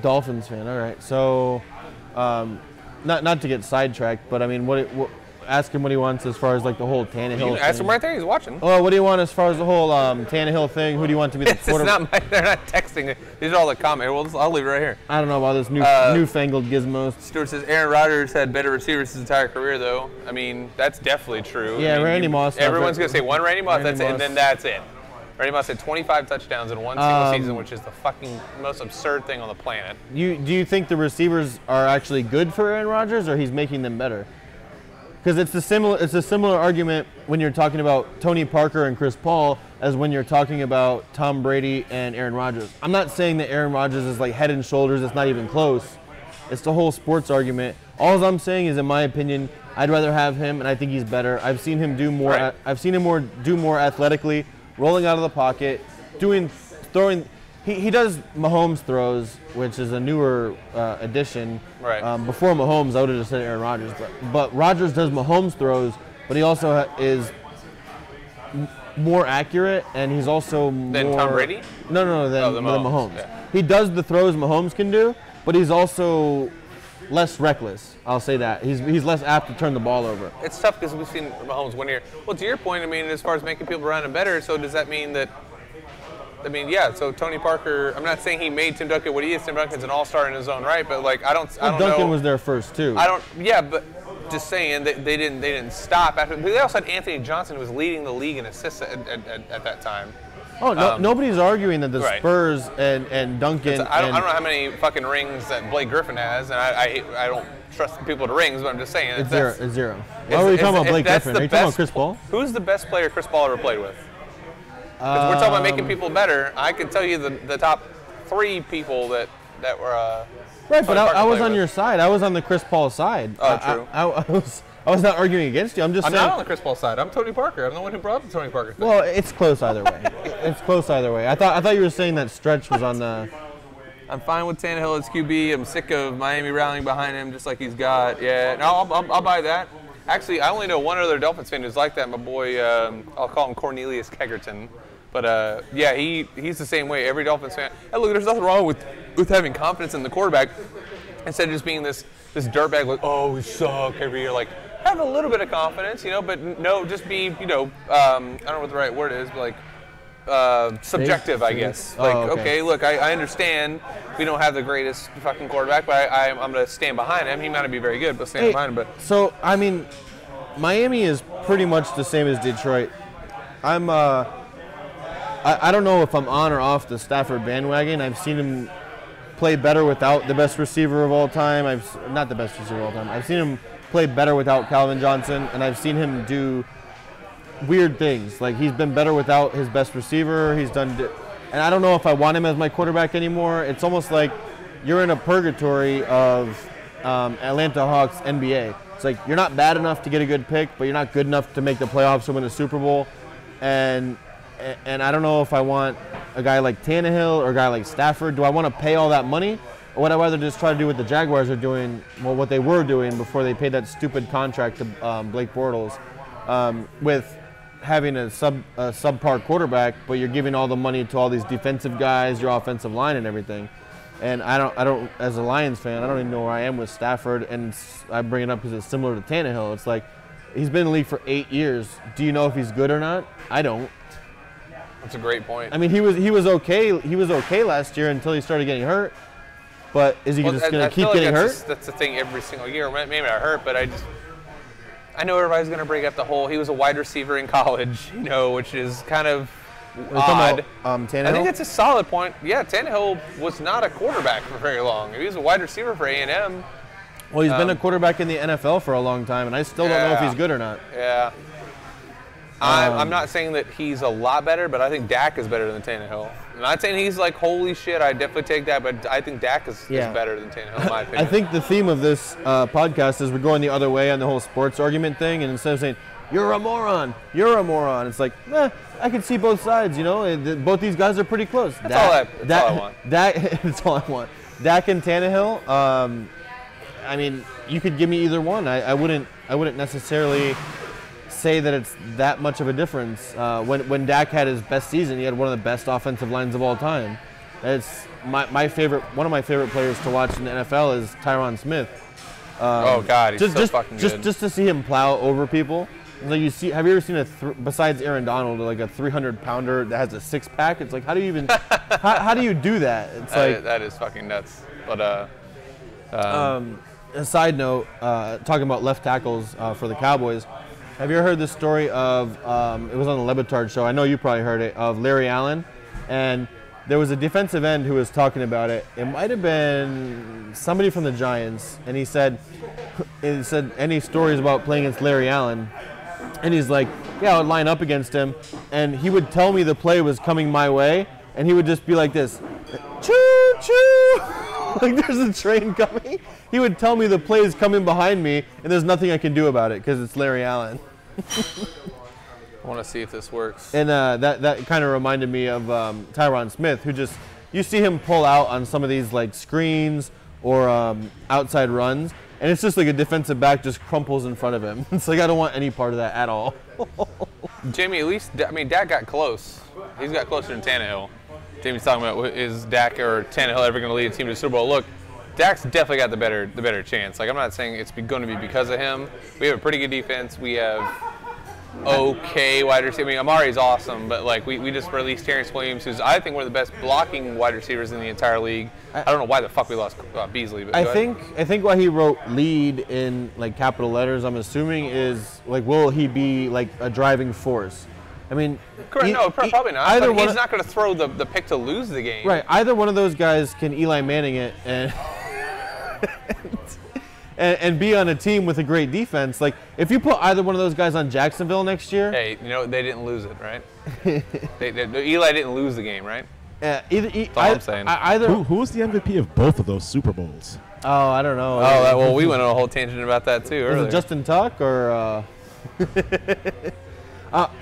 Dolphins fan. All right. So, not to get sidetracked, but I mean, ask him what he wants as far as like the whole Tannehill thing. Ask him right there. He's watching. Oh, what do you want as far as the whole Tannehill thing? Who do you want to be the quarterback? They're not texting. These are all the comments. I'll leave it right here. I don't know about this newfangled gizmos. Stuart says Aaron Rodgers had better receivers his entire career, though. I mean, that's definitely true. Yeah, Randy Moss. Everyone's going to say one Randy Moss, and then that's it. Randy Moss had 25 touchdowns in one single season, which is the fucking most absurd thing on the planet. Do you think the receivers are actually good for Aaron Rodgers, or he's making them better? Because it's a similar argument when you're talking about Tony Parker and Chris Paul as when you're talking about Tom Brady and Aaron Rodgers. I'm not saying that Aaron Rodgers is like head and shoulders. It's not even close. It's the whole sports argument. All I'm saying is, in my opinion, I'd rather have him, and I think he's better. I've seen him do more. Right. I've seen him do more athletically, rolling out of the pocket, throwing. He does Mahomes throws, which is a newer addition. Right. Before Mahomes, I would have just said Aaron Rodgers. But Rodgers does Mahomes throws, but he also is more accurate, and he's also Than Tom Brady? No, than Mahomes. Yeah. He does the throws Mahomes can do, but he's also less reckless. I'll say that. He's less apt to turn the ball over. It's tough because we've seen Mahomes 1 year. Well, to your point, I mean, as far as making people around him better, so does that mean that? I mean, yeah. So Tony Parker. I'm not saying he made Tim Duncan what he is. Tim Duncan's an all-star in his own right, but like I don't know. Duncan was there first too. Yeah, but just saying that they didn't stop after. They also had Anthony Johnson, who was leading the league in assists at that time. Oh, no, nobody's arguing that the right. Spurs and Duncan. I don't know how many fucking rings that Blake Griffin has, and I don't trust people to rings, but I'm just saying it's zero. Why are we talking about Blake Griffin? Are you talking about Chris Paul? Who's the best player Chris Paul ever played with? Because we're talking about making people better. I can tell you the top 3 people that were. Right, but I was on your side. I was on the Chris Paul side. Oh, true. I was not arguing against you. I'm saying. I'm not on the Chris Paul side. I'm Tony Parker. I'm the one who brought up the Tony Parker thing. Well, it's close either way. It's close either way. I thought you were saying that Stretch was on the. I'm fine with Tannehill as QB. I'm sick of Miami rallying behind him just like he's got. Yeah, no, I'll buy that. Actually, I only know one other Dolphins fan who's like that. My boy, I'll call him Cornelius Kegerton. But yeah, he's the same way. Every Dolphins fan. Hey, look, there's nothing wrong with having confidence in the quarterback instead of just being this dirtbag like, oh, we suck every year. Like, have a little bit of confidence, but no, just be, I don't know what the right word is, but like subjective, I guess. Like, okay, look, I understand we don't have the greatest fucking quarterback, but I'm going to stand behind him. He might not be very good, but stand behind him. But so, I mean, Miami is pretty much the same as Detroit. I don't know if I'm on or off the Stafford bandwagon. I've seen him play better without the best receiver of all time. Not the best receiver of all time. I've seen him play better without Calvin Johnson, and I've seen him do weird things. Like, he's been better without his best receiver. And I don't know if I want him as my quarterback anymore. It's almost like you're in a purgatory of Atlanta Hawks NBA. It's like you're not bad enough to get a good pick, but you're not good enough to make the playoffs or win a Super Bowl. And I don't know if I want a guy like Tannehill or a guy like Stafford. Do I want to pay all that money? Or would I rather just try to do what the Jaguars are doing, well, what they were doing before they paid that stupid contract to Blake Bortles, with having a subpar quarterback, but you're giving all the money to all these defensive guys, your offensive line and everything. And I don't, as a Lions fan, I don't even know where I am with Stafford, and I bring it up because it's similar to Tannehill. It's like, he's been in the league for 8 years. Do you know if he's good or not? I don't. That's a great point. I mean, he was okay. He was okay last year until he started getting hurt. But is he just going to keep getting hurt? That's the thing every single year. Maybe not hurt, but I know everybody's going to bring up the whole. He was a wide receiver in college, which is kind of odd. Tannehill? I think that's a solid point. Yeah, Tannehill was not a quarterback for very long. He was a wide receiver for A&M. Well, he's been a quarterback in the NFL for a long time, and I still don't know if he's good or not. Yeah. I'm not saying that he's a lot better, but I think Dak is better than Tannehill. I'm not saying he's like, holy shit, I definitely take that, but I think Dak is better than Tannehill, in my opinion. I think the theme of this podcast is we're going the other way on the whole sports argument thing, and instead of saying, you're a moron, it's like, I can see both sides, Both these guys are pretty close. That's all I want. That's all I want. Dak and Tannehill. I mean, you could give me either one. I wouldn't necessarily say that it's that much of a difference. When Dak had his best season, he had one of the best offensive lines of all time. It's my favorite. One of my favorite players to watch in the NFL is Tyron Smith. Oh God, he's so fucking good. Just to see him plow over people. Like have you ever seen besides Aaron Donald, like a 300-pounder that has a six-pack? It's like, how do you even how do you do that? It's like that is fucking nuts. But a side note, talking about left tackles for the Cowboys. Have you ever heard the story of, it was on the Le Batard show, I know you probably heard it, of Larry Allen, and there was a defensive end who was talking about it. It might have been somebody from the Giants, and he said any stories about playing against Larry Allen, and he's like, yeah, I would line up against him, and he would tell me the play was coming my way, and he would just be like this, choo choo, like there's a train coming. He would tell me the play is coming behind me, and there's nothing I can do about it because it's Larry Allen. I want to see if this works. And that kind of reminded me of Tyron Smith, who just, you see him pull out on some of these like screens or outside runs, and it's just like a defensive back just crumples in front of him. It's like, I don't want any part of that at all. Jamie, at least, I mean, Dak got close. He's got closer than Tannehill. Jamie's talking about, is Dak or Tannehill ever going to lead a team to the Super Bowl? Look, Dak's definitely got the better chance. Like, I'm not saying it's going to be because of him. We have a pretty good defense. We have okay wide receiver. I mean, Amari's awesome, but like we just released Terrence Williams, who's I think one of the best blocking wide receivers in the entire league. I don't know why the fuck we lost Beasley. But I think why he wrote lead in like capital letters, I'm assuming, is like, will he be like a driving force? I mean, correct. No, probably not. But he's not going to throw the pick to lose the game. Right. Either one of those guys can Eli Manning it and and be on a team with a great defense. Like, if you put either one of those guys on Jacksonville next year. Hey, you know, they didn't lose it, right? Eli didn't lose the game, right? That's all I'm saying. Who was the MVP of both of those Super Bowls? Oh, I don't know. Oh, well, we went on a whole tangent about that too earlier. Was it Justin Tuck or?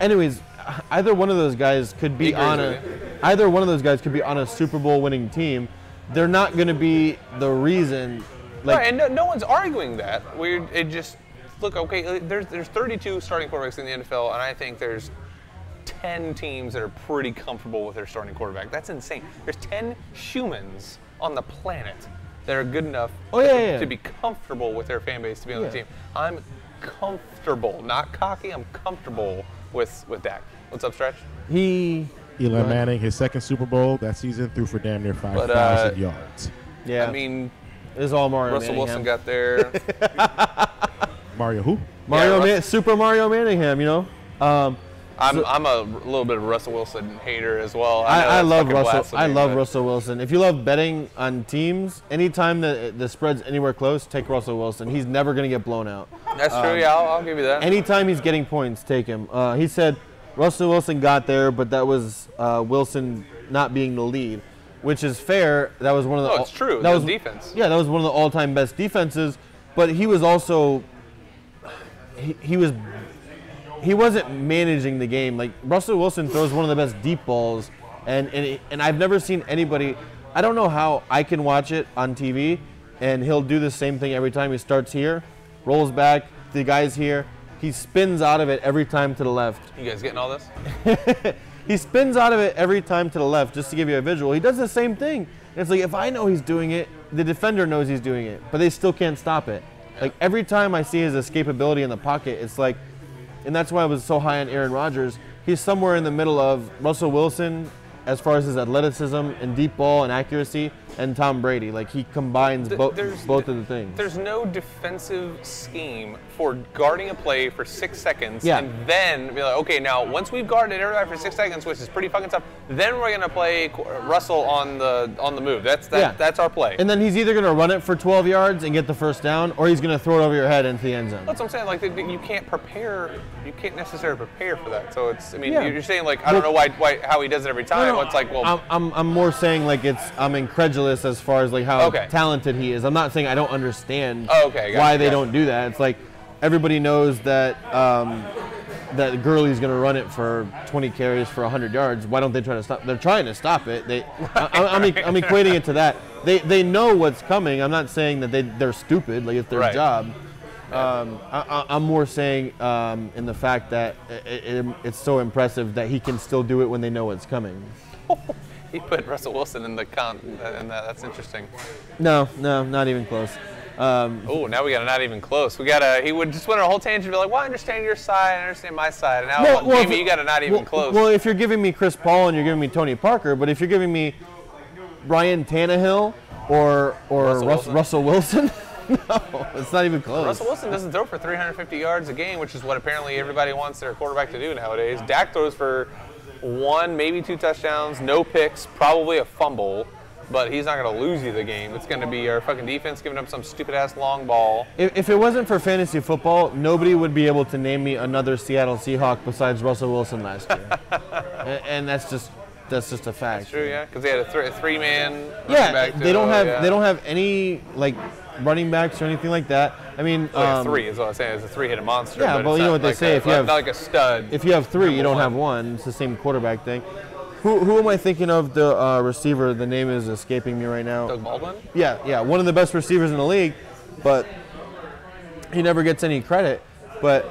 Anyways, either one of those guys could be on a Super Bowl winning team. They're not going to be the reason. Like, right, and no one's arguing that. Look, okay, there's 32 starting quarterbacks in the NFL, and I think there's 10 teams that are pretty comfortable with their starting quarterback. That's insane. There's 10 humans on the planet that are good enough to be comfortable with their fan base to be on the team. I'm comfortable, not cocky. I'm comfortable with Dak. What's up, Stretch? Eli Manning, his second Super Bowl that season, threw for damn near 5,000 yards. Yeah, I mean, it was all Mario Russell Manningham. Wilson got there. Mario who? Super Mario Manningham, you know. I'm a little bit of a Russell Wilson hater as well. I love Russell. I love Russell Wilson. If you love betting on teams, anytime the spread's anywhere close, take Russell Wilson. He's never going to get blown out. That's true. Yeah, I'll give you that. Anytime he's getting points, take him. He said Russell Wilson got there, but that was Wilson not being the lead, which is fair. That was one of the. No, it's true. That was defense. Yeah, that was one of the all-time best defenses. But he was also. He wasn't managing the game. Like, Russell Wilson throws one of the best deep balls, and I've never seen anybody. I don't know how I can watch it on TV, and he'll do the same thing every time. He starts here, rolls back, the guy's here. He spins out of it every time to the left. You guys getting all this? He spins out of it every time to the left, just to give you a visual. He does the same thing. And it's like, if I know he's doing it, the defender knows he's doing it, but they still can't stop it. Yeah. Like, every time I see his escapability in the pocket, it's like, and that's why I was so high on Aaron Rodgers. He's somewhere in the middle of Russell Wilson as far as his athleticism and deep ball and accuracy, and Tom Brady. Like, he combines both of the things. There's no defensive scheme for guarding a play for 6 seconds and then be like, okay, now once we've guarded everybody for 6 seconds, which is pretty fucking tough, then we're gonna play Russell on the move. That's our play. And then he's either gonna run it for 12 yards and get the first down, or he's gonna throw it over your head into the end zone. That's what I'm saying. Like, you can't prepare. You can't necessarily prepare for that. So it's. I mean, you're saying like, I don't know how he does it every time. No, it's like, well, I'm more saying like I'm incredulous as far as like how talented he is. I'm not saying I don't understand why they don't do that. It's like, everybody knows that that Gurley's going to run it for 20 carries for 100 yards. Why don't they try to stop? They're trying to stop it. I'm equating it to that. They know what's coming. I'm not saying that they're stupid. Like it's their job. I'm more saying in the fact that it's so impressive that he can still do it when they know what's coming. He put Russell Wilson in the count, and that's interesting. No, not even close. Oh, now we got a not even close. He would just went on a whole tangent and be like, well, I understand your side, I understand my side. And now, Jamie, you got a not even close. Well, if you're giving me Chris Paul and you're giving me Tony Parker, but if you're giving me Ryan Tannehill or Russell Wilson, no, it's not even close. Russell Wilson doesn't throw for 350 yards a game, which is what apparently everybody wants their quarterback to do nowadays. Dak throws for 1, maybe 2 touchdowns, no picks, probably a fumble, but he's not going to lose you the game. It's going to be our fucking defense giving up some stupid-ass long ball. If it wasn't for fantasy football, nobody would be able to name me another Seattle Seahawk besides Russell Wilson last year. And that's just a fact. That's true, yeah, because they had a three-man running back. They don't have any like running backs or anything like that. I mean, three is what I was saying. It's a three-headed monster. Yeah, but you know what they say: if you have not like a stud, if you have 3, you don't have 1. It's the same quarterback thing. Who am I thinking of? The receiver. The name is escaping me right now. Doug Baldwin? Yeah, one of the best receivers in the league, but he never gets any credit. But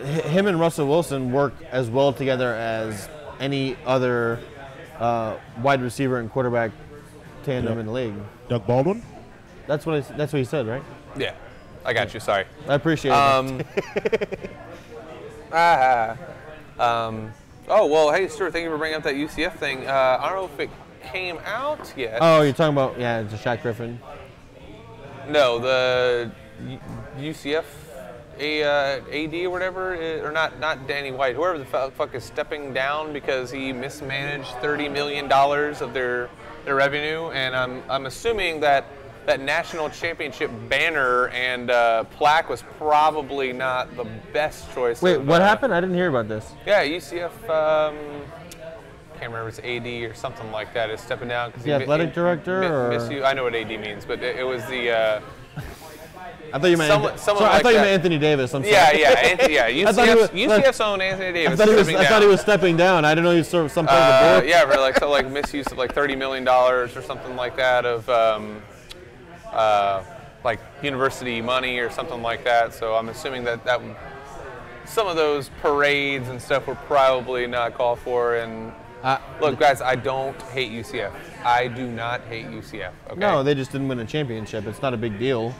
him and Russell Wilson work as well together as any other wide receiver and quarterback tandem in the league. Doug Baldwin? That's what he said, right? Yeah, I got you. Sorry. I appreciate it. Oh, well, hey, Stuart, thank you for bringing up that UCF thing. I don't know if it came out yet. Oh, you're talking about, it's a Shaq Griffin. No, the UCF AD or whatever, or not Danny White, whoever the fuck is stepping down because he mismanaged $30 million of their revenue, and I'm assuming that national championship banner and plaque was probably not the best choice. Wait, what happened? I didn't hear about this. Yeah, UCF, can't remember if it's AD or something like that, is stepping down. The athletic director? I know what AD means, but it was the... I thought you meant Anthony Davis. I'm sorry. UCF's own Anthony Davis. I thought he was stepping down. I didn't know he was some part of the board. Yeah, for misuse of $30 million or something like that of university money or something like that. So I'm assuming that some of those parades and stuff were probably not called for. And look, guys, I don't hate UCF. I do not hate UCF. Okay? No, they just didn't win a championship. It's not a big deal.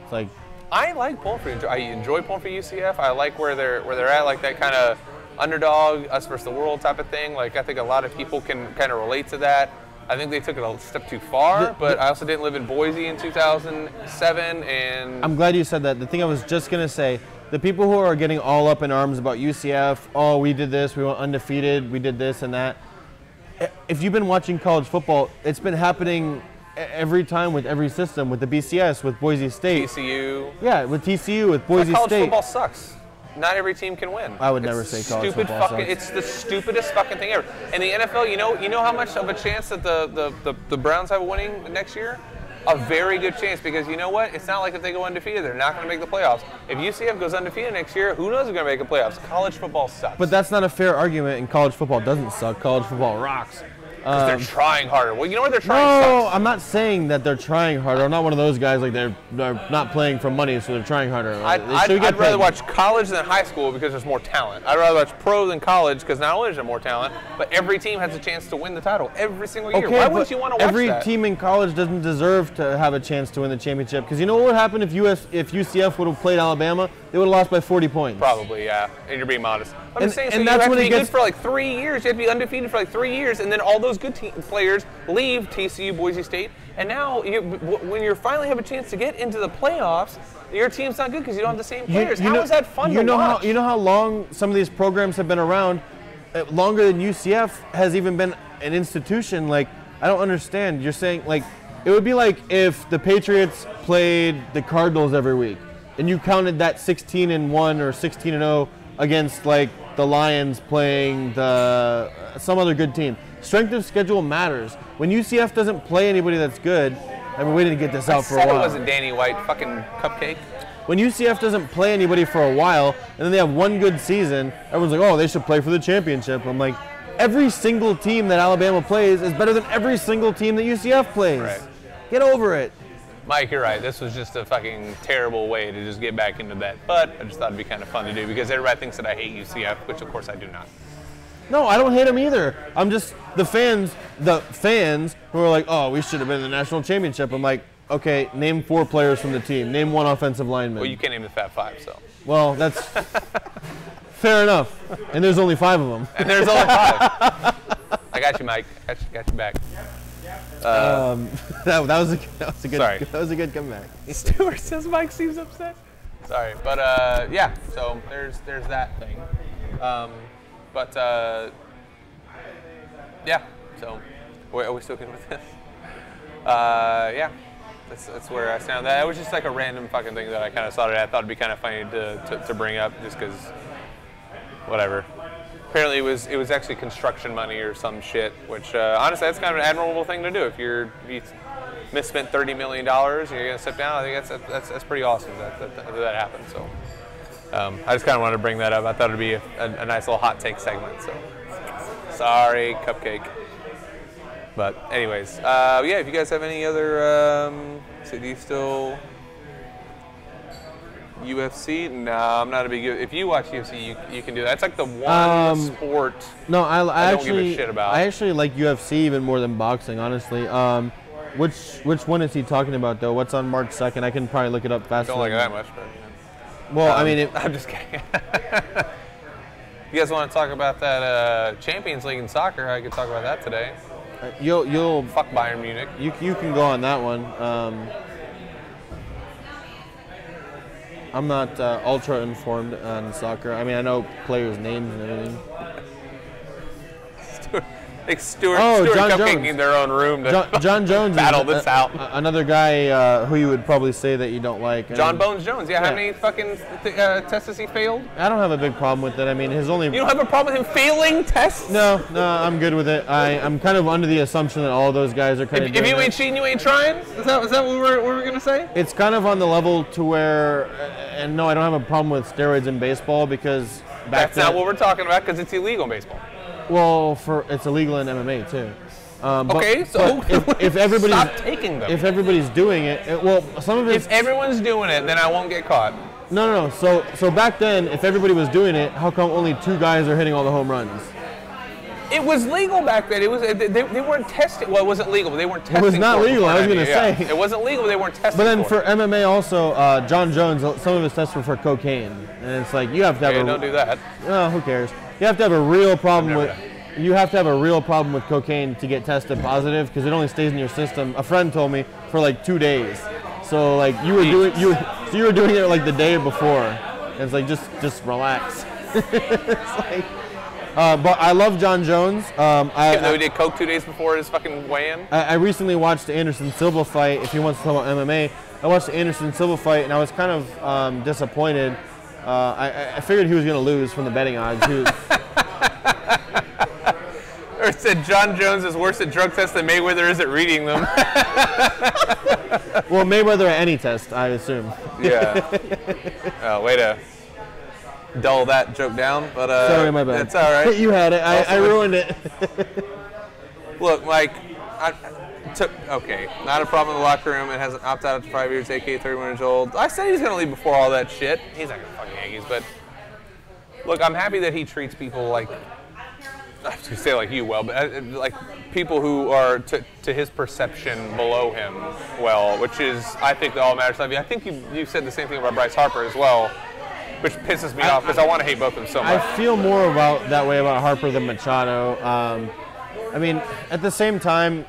It's like I like pulling for. I enjoy pulling for UCF. I like where they're at, like that kind of underdog, us versus the world type of thing. Like I think a lot of people can kind of relate to that. I think they took it a step too far, but I also didn't live in Boise in 2007, and I'm glad you said that. The thing I was just gonna say, the people who are getting all up in arms about UCF, oh, we did this, we went undefeated, we did this and that. If you've been watching college football, it's been happening every time with every system, with the BCS, with Boise State. TCU. Yeah, with TCU, with Boise college State. Football sucks. Not every team can win. I would never say college football sucks. It's the stupidest fucking thing ever. And the NFL, you know how much of a chance that the Browns have of winning next year? A very good chance, because you know what? It's not like if they go undefeated, they're not going to make the playoffs. If UCF goes undefeated next year, who knows who's going to make the playoffs? College football sucks. But that's not a fair argument, and college football doesn't suck. College football rocks. Because they're trying harder. Well, you know what they're trying? No, I'm not saying that they're trying harder. I'm not one of those guys like they're not playing for money, so they're trying harder. I'd rather watch college than high school because there's more talent. I'd rather watch pro than college because not only is there more talent, but every team has a chance to win the title every single year. Okay, why wouldn't you want to watch every that? team in college doesn't deserve to have a chance to win the championship, because you know what would happen if UCF would have played Alabama? They would have lost by 40 points. Probably, yeah. And you're being modest. I'm just saying, so and you that's have when to be it gets good for like 3 years. You have to be undefeated for like 3 years, and then all those good players leave TCU, Boise State, and now when you finally have a chance to get into the playoffs, your team's not good because you don't have the same players. How is that fun to watch? You know how long some of these programs have been around? Longer than UCF has even been an institution. Like, I don't understand. You're saying, like, it would be like if the Patriots played the Cardinals every week, and you counted that 16-1 or 16-0 against like the Lions playing some other good team. Strength of schedule matters. When UCF doesn't play anybody that's good, I've been waiting to get this out for a while. It wasn't Danny White, fucking cupcake. When UCF doesn't play anybody for a while, and then they have one good season, everyone's like, oh, they should play for the championship. I'm like, every single team that Alabama plays is better than every single team that UCF plays. Right. Get over it. Mike, you're right. This was just a fucking terrible way to just get back into that. But I just thought it'd be kind of fun to do because everybody thinks that I hate UCF, which of course I do not. No, I don't hate them either. I'm just the fans who are like, oh, we should have been in the national championship. I'm like, okay, name 4 players from the team. Name 1 offensive lineman. Well, you can't name the Fab Five, so. Well, that's fair enough. And there's only 5 of them. And there's only 5. I got you, Mike. Got you back. That was a good comeback. Stuart says Mike seems upset. Sorry, but yeah. So there's that thing. Yeah. So are we still good with this? Yeah. That's where I stand. That was just like a random fucking thing that I kind of thought it'd be kind of funny to bring up just because whatever. Apparently it was actually construction money or some shit, which honestly that's kind of an admirable thing to do. If you misspent $30 million and you're gonna sit down, I think that's pretty awesome that happened. So I just kind of wanted to bring that up. I thought it'd be a nice little hot take segment. So sorry, Cupcake. But anyways, yeah. If you guys have any other, so do you still? UFC? No, I'm not a big. If you watch UFC, you can do that. It's like the one sport. No, I don't actually give a shit about. I actually like UFC even more than boxing, honestly. Which one is he talking about though? What's on March 2nd? I can probably look it up faster. Don't like it that much, but. Well, I mean, I'm just kidding. You guys want to talk about that Champions League in soccer? I could talk about that today. You'll fuck Bayern Munich. You can go on that one. I'm not ultra informed on soccer. I mean, I know players' names and everything. Stuart John Cupcake Jones. need their own room to John Jones battle this out. Another guy who you would probably say that you don't like. John Bones Jones. Yeah, how many fucking tests has he failed? I don't have a big problem with it. I mean, his only. You don't have a problem with him failing tests? No, I'm good with it. I'm kind of under the assumption that all those guys are kind of. If you ain't cheating, you ain't trying. Is that what we're gonna say? It's kind of on the level to where, and no, I don't have a problem with steroids in baseball because that's not what we're talking about because it's illegal in baseball. Well, it's illegal in MMA too. Okay, so if everybody's stop taking them. If everybody's doing it, well, some of it. If everyone's doing it, then I won't get caught. No. So back then, if everybody was doing it, how come only 2 guys are hitting all the home runs? It was legal back then. It was they weren't testing. Well, it wasn't legal, but they weren't testing. It was not legal. I was going to say it wasn't legal. But they weren't testing. But then for MMA also, John Jones, some of his tests were for cocaine, and it's like you have to have. Don't do that. No, who cares? You have to have a real problem with. You have to have a real problem with cocaine to get tested positive because it only stays in your system. A friend told me for like 2 days. So like you were doing it like the day before. And it's like just relax. It's like, but I love John Jones. Even though he did coke 2 days before his fucking weigh-in. I recently watched the Anderson Silva fight. If he wants to talk about MMA, I watched the Anderson Silva fight and I was kind of disappointed. I figured he was going to lose from the betting odds. Or it said John Jones is worse at drug tests than Mayweather is at reading them. Well, Mayweather at any test, I assume. Yeah. Way to dull that joke down. But sorry, my bad. It's all right. You had it. I ruined it. Look, Mike, okay, not a problem in the locker room. It hasn't opted out after 5 years, a.k.a. 31 years old. I said he's going to leave before all that shit. He's not going to fuck the Yankees, but look, I'm happy that he treats people like, I was going to say like you well, but like people who are to his perception below him well, which is, I think, all that matters. I think you said the same thing about Bryce Harper as well, which pisses me off because I want to hate both of them so much. I feel more that way about Harper than Machado. I mean, at the same time,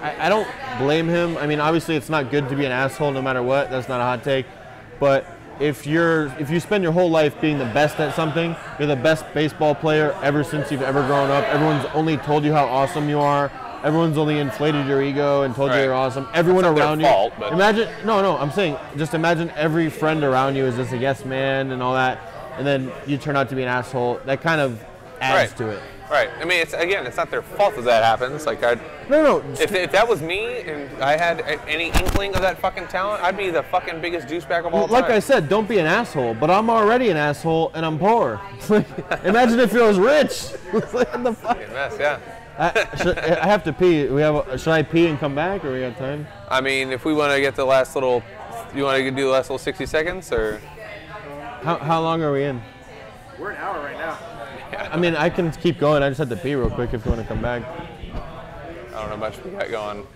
I don't blame him. I mean, obviously it's not good to be an asshole no matter what. That's not a hot take. But if you spend your whole life being the best at something, you're the best baseball player ever since you've ever grown up. Everyone's only told you how awesome you are. Everyone's only inflated your ego and told you you're awesome. Everyone around you. Fault, but imagine, no, I'm saying, just imagine every friend around you is just a yes man and all that, and then you turn out to be an asshole. That kind of adds to it. Right. I mean, it's not their fault that that happens. Like, No. If that was me and I had any inkling of that fucking talent, I'd be the fucking biggest douchebag of all time. Like I said, don't be an asshole. But I'm already an asshole and I'm poor. Imagine if I was rich. What the fuck? Mess, yeah. I have to pee. Should I pee and come back, or we got time? I mean, if we want to get the last little, you want to do the last little 60 seconds, or? How long are we in? We're an hour right now. I mean, I can keep going. I just have to pee real quick if you want to come back. I don't know much we got going.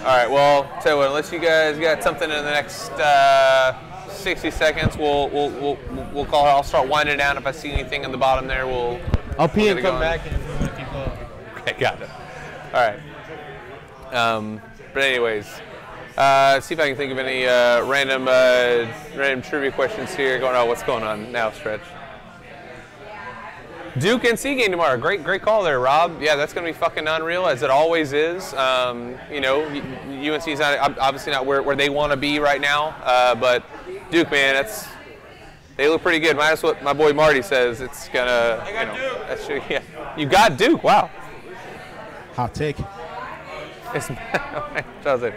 All right, well, tell you what, unless you guys got something in the next 60 seconds, we'll call it. I'll start winding down. If I see anything in the bottom there, I'll pee and come back and keep going. Okay, got it. All right. But anyways, see if I can think of any random trivia questions here. What's going on now, Stretch? Duke NC game tomorrow. Great call there, Rob. Yeah, that's going to be fucking unreal, as it always is. UNC's not obviously not where they want to be right now, but Duke, man, they look pretty good. Minus what my boy Marty says, it's gonna. I got Duke. Yeah, you got Duke. Wow. Hot take. It's, sounds like.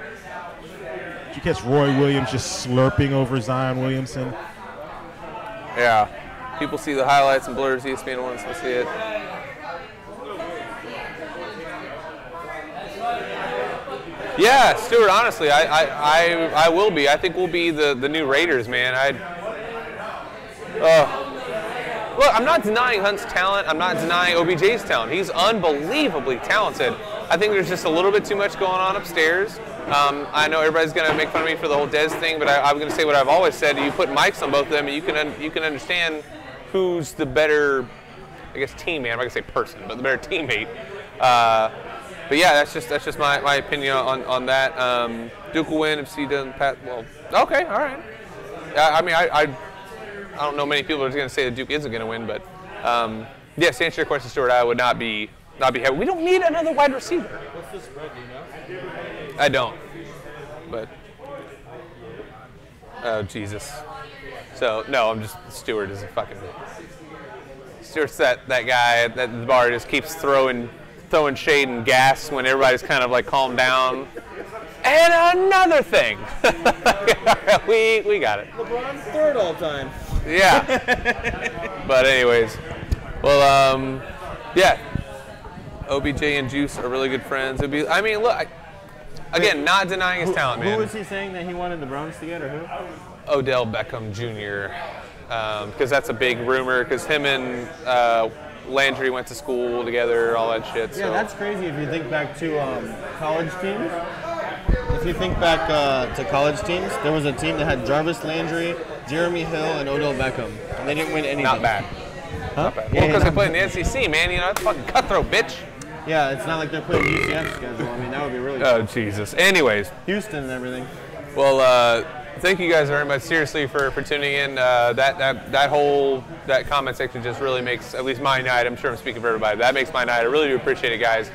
Did you catch Roy Williams just slurping over Zion Williamson? Yeah. People see the highlights and blurs. ESPN wants to see it. Yeah, Stuart. Honestly, I will be. I think we'll be the new Raiders, man. Look, I'm not denying Hunt's talent. I'm not denying OBJ's talent. He's unbelievably talented. I think there's just a little bit too much going on upstairs. I know everybody's going to make fun of me for the whole Dez thing, but I'm going to say what I've always said. You put mics on both of them, and you can understand who's the better, I guess, teammate. I'm not going to say person, but the better teammate. But yeah, that's just my opinion on that. Duke will win if C doesn't pass. Well, okay, all right. I mean, I don't know many people are going to say that Duke isn't going to win, but yes, to answer your question, Stuart, I would not be happy. We don't need another wide receiver. What's the spread, do you know? I don't, but oh Jesus. So no, I'm just Stuart's that guy at the bar just keeps throwing shade and gas when everybody's kind of like calmed down. And another thing, we got it. LeBron's third all time. Yeah. But anyways, well, yeah. OBJ and Juice are really good friends. I mean, look, again, not denying his talent, man. Who was he saying that he wanted the Browns to get, or who? Odell Beckham Jr. Because that's a big rumor. Because him and Landry went to school together, all that shit. Yeah, that's crazy if you think back to college teams. If you think back to college teams, there was a team that had Jarvis Landry, Jeremy Hill, and Odell Beckham. And they didn't win anything. Not bad. Huh? Not bad. Well, because they played in the SEC, man. You know, that's fucking cutthroat, bitch. Yeah, it's not like they're playing UCF schedule. I mean, that would be really Oh, Jesus. Anyways. Houston and everything. Well, thank you guys very much, seriously, for tuning in. That comment section just really makes, at least my night, I'm sure I'm speaking for everybody, that makes my night. I really do appreciate it, guys.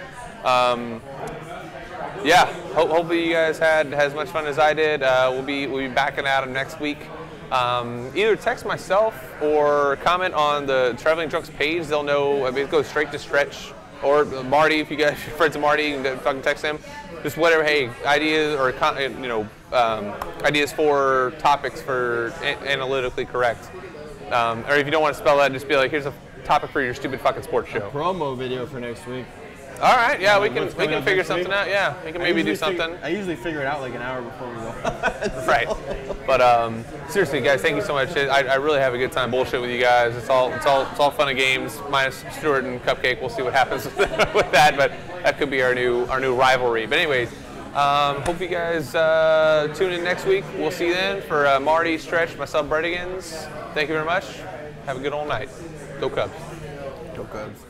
Yeah, hopefully you guys had as much fun as I did. We'll be backing at them next week. Either text myself or comment on the Traveling Drunks page. They'll know. I mean, it goes straight to Stretch or Marty. If you guys are friends of Marty, you can fucking text him. Just whatever. Hey, ideas or ideas for topics for Analytically Correct. Or if you don't want to spell that, just be like, here's a topic for your stupid fucking sports show. Promo video for next week. All right, yeah, we can figure something out. Yeah, we can maybe do something. I usually figure it out like an hour before we go. Right, but seriously, guys, thank you so much. I really have a good time bullshit with you guys. It's all fun and games, minus Stuart and Cupcake. We'll see what happens with that, but that could be our new rivalry. But anyways, hope you guys tune in next week. We'll see you then. For Marty, Stretch, myself, Bredigans. Thank you very much. Have a good old night. Go Cubs. Go Cubs.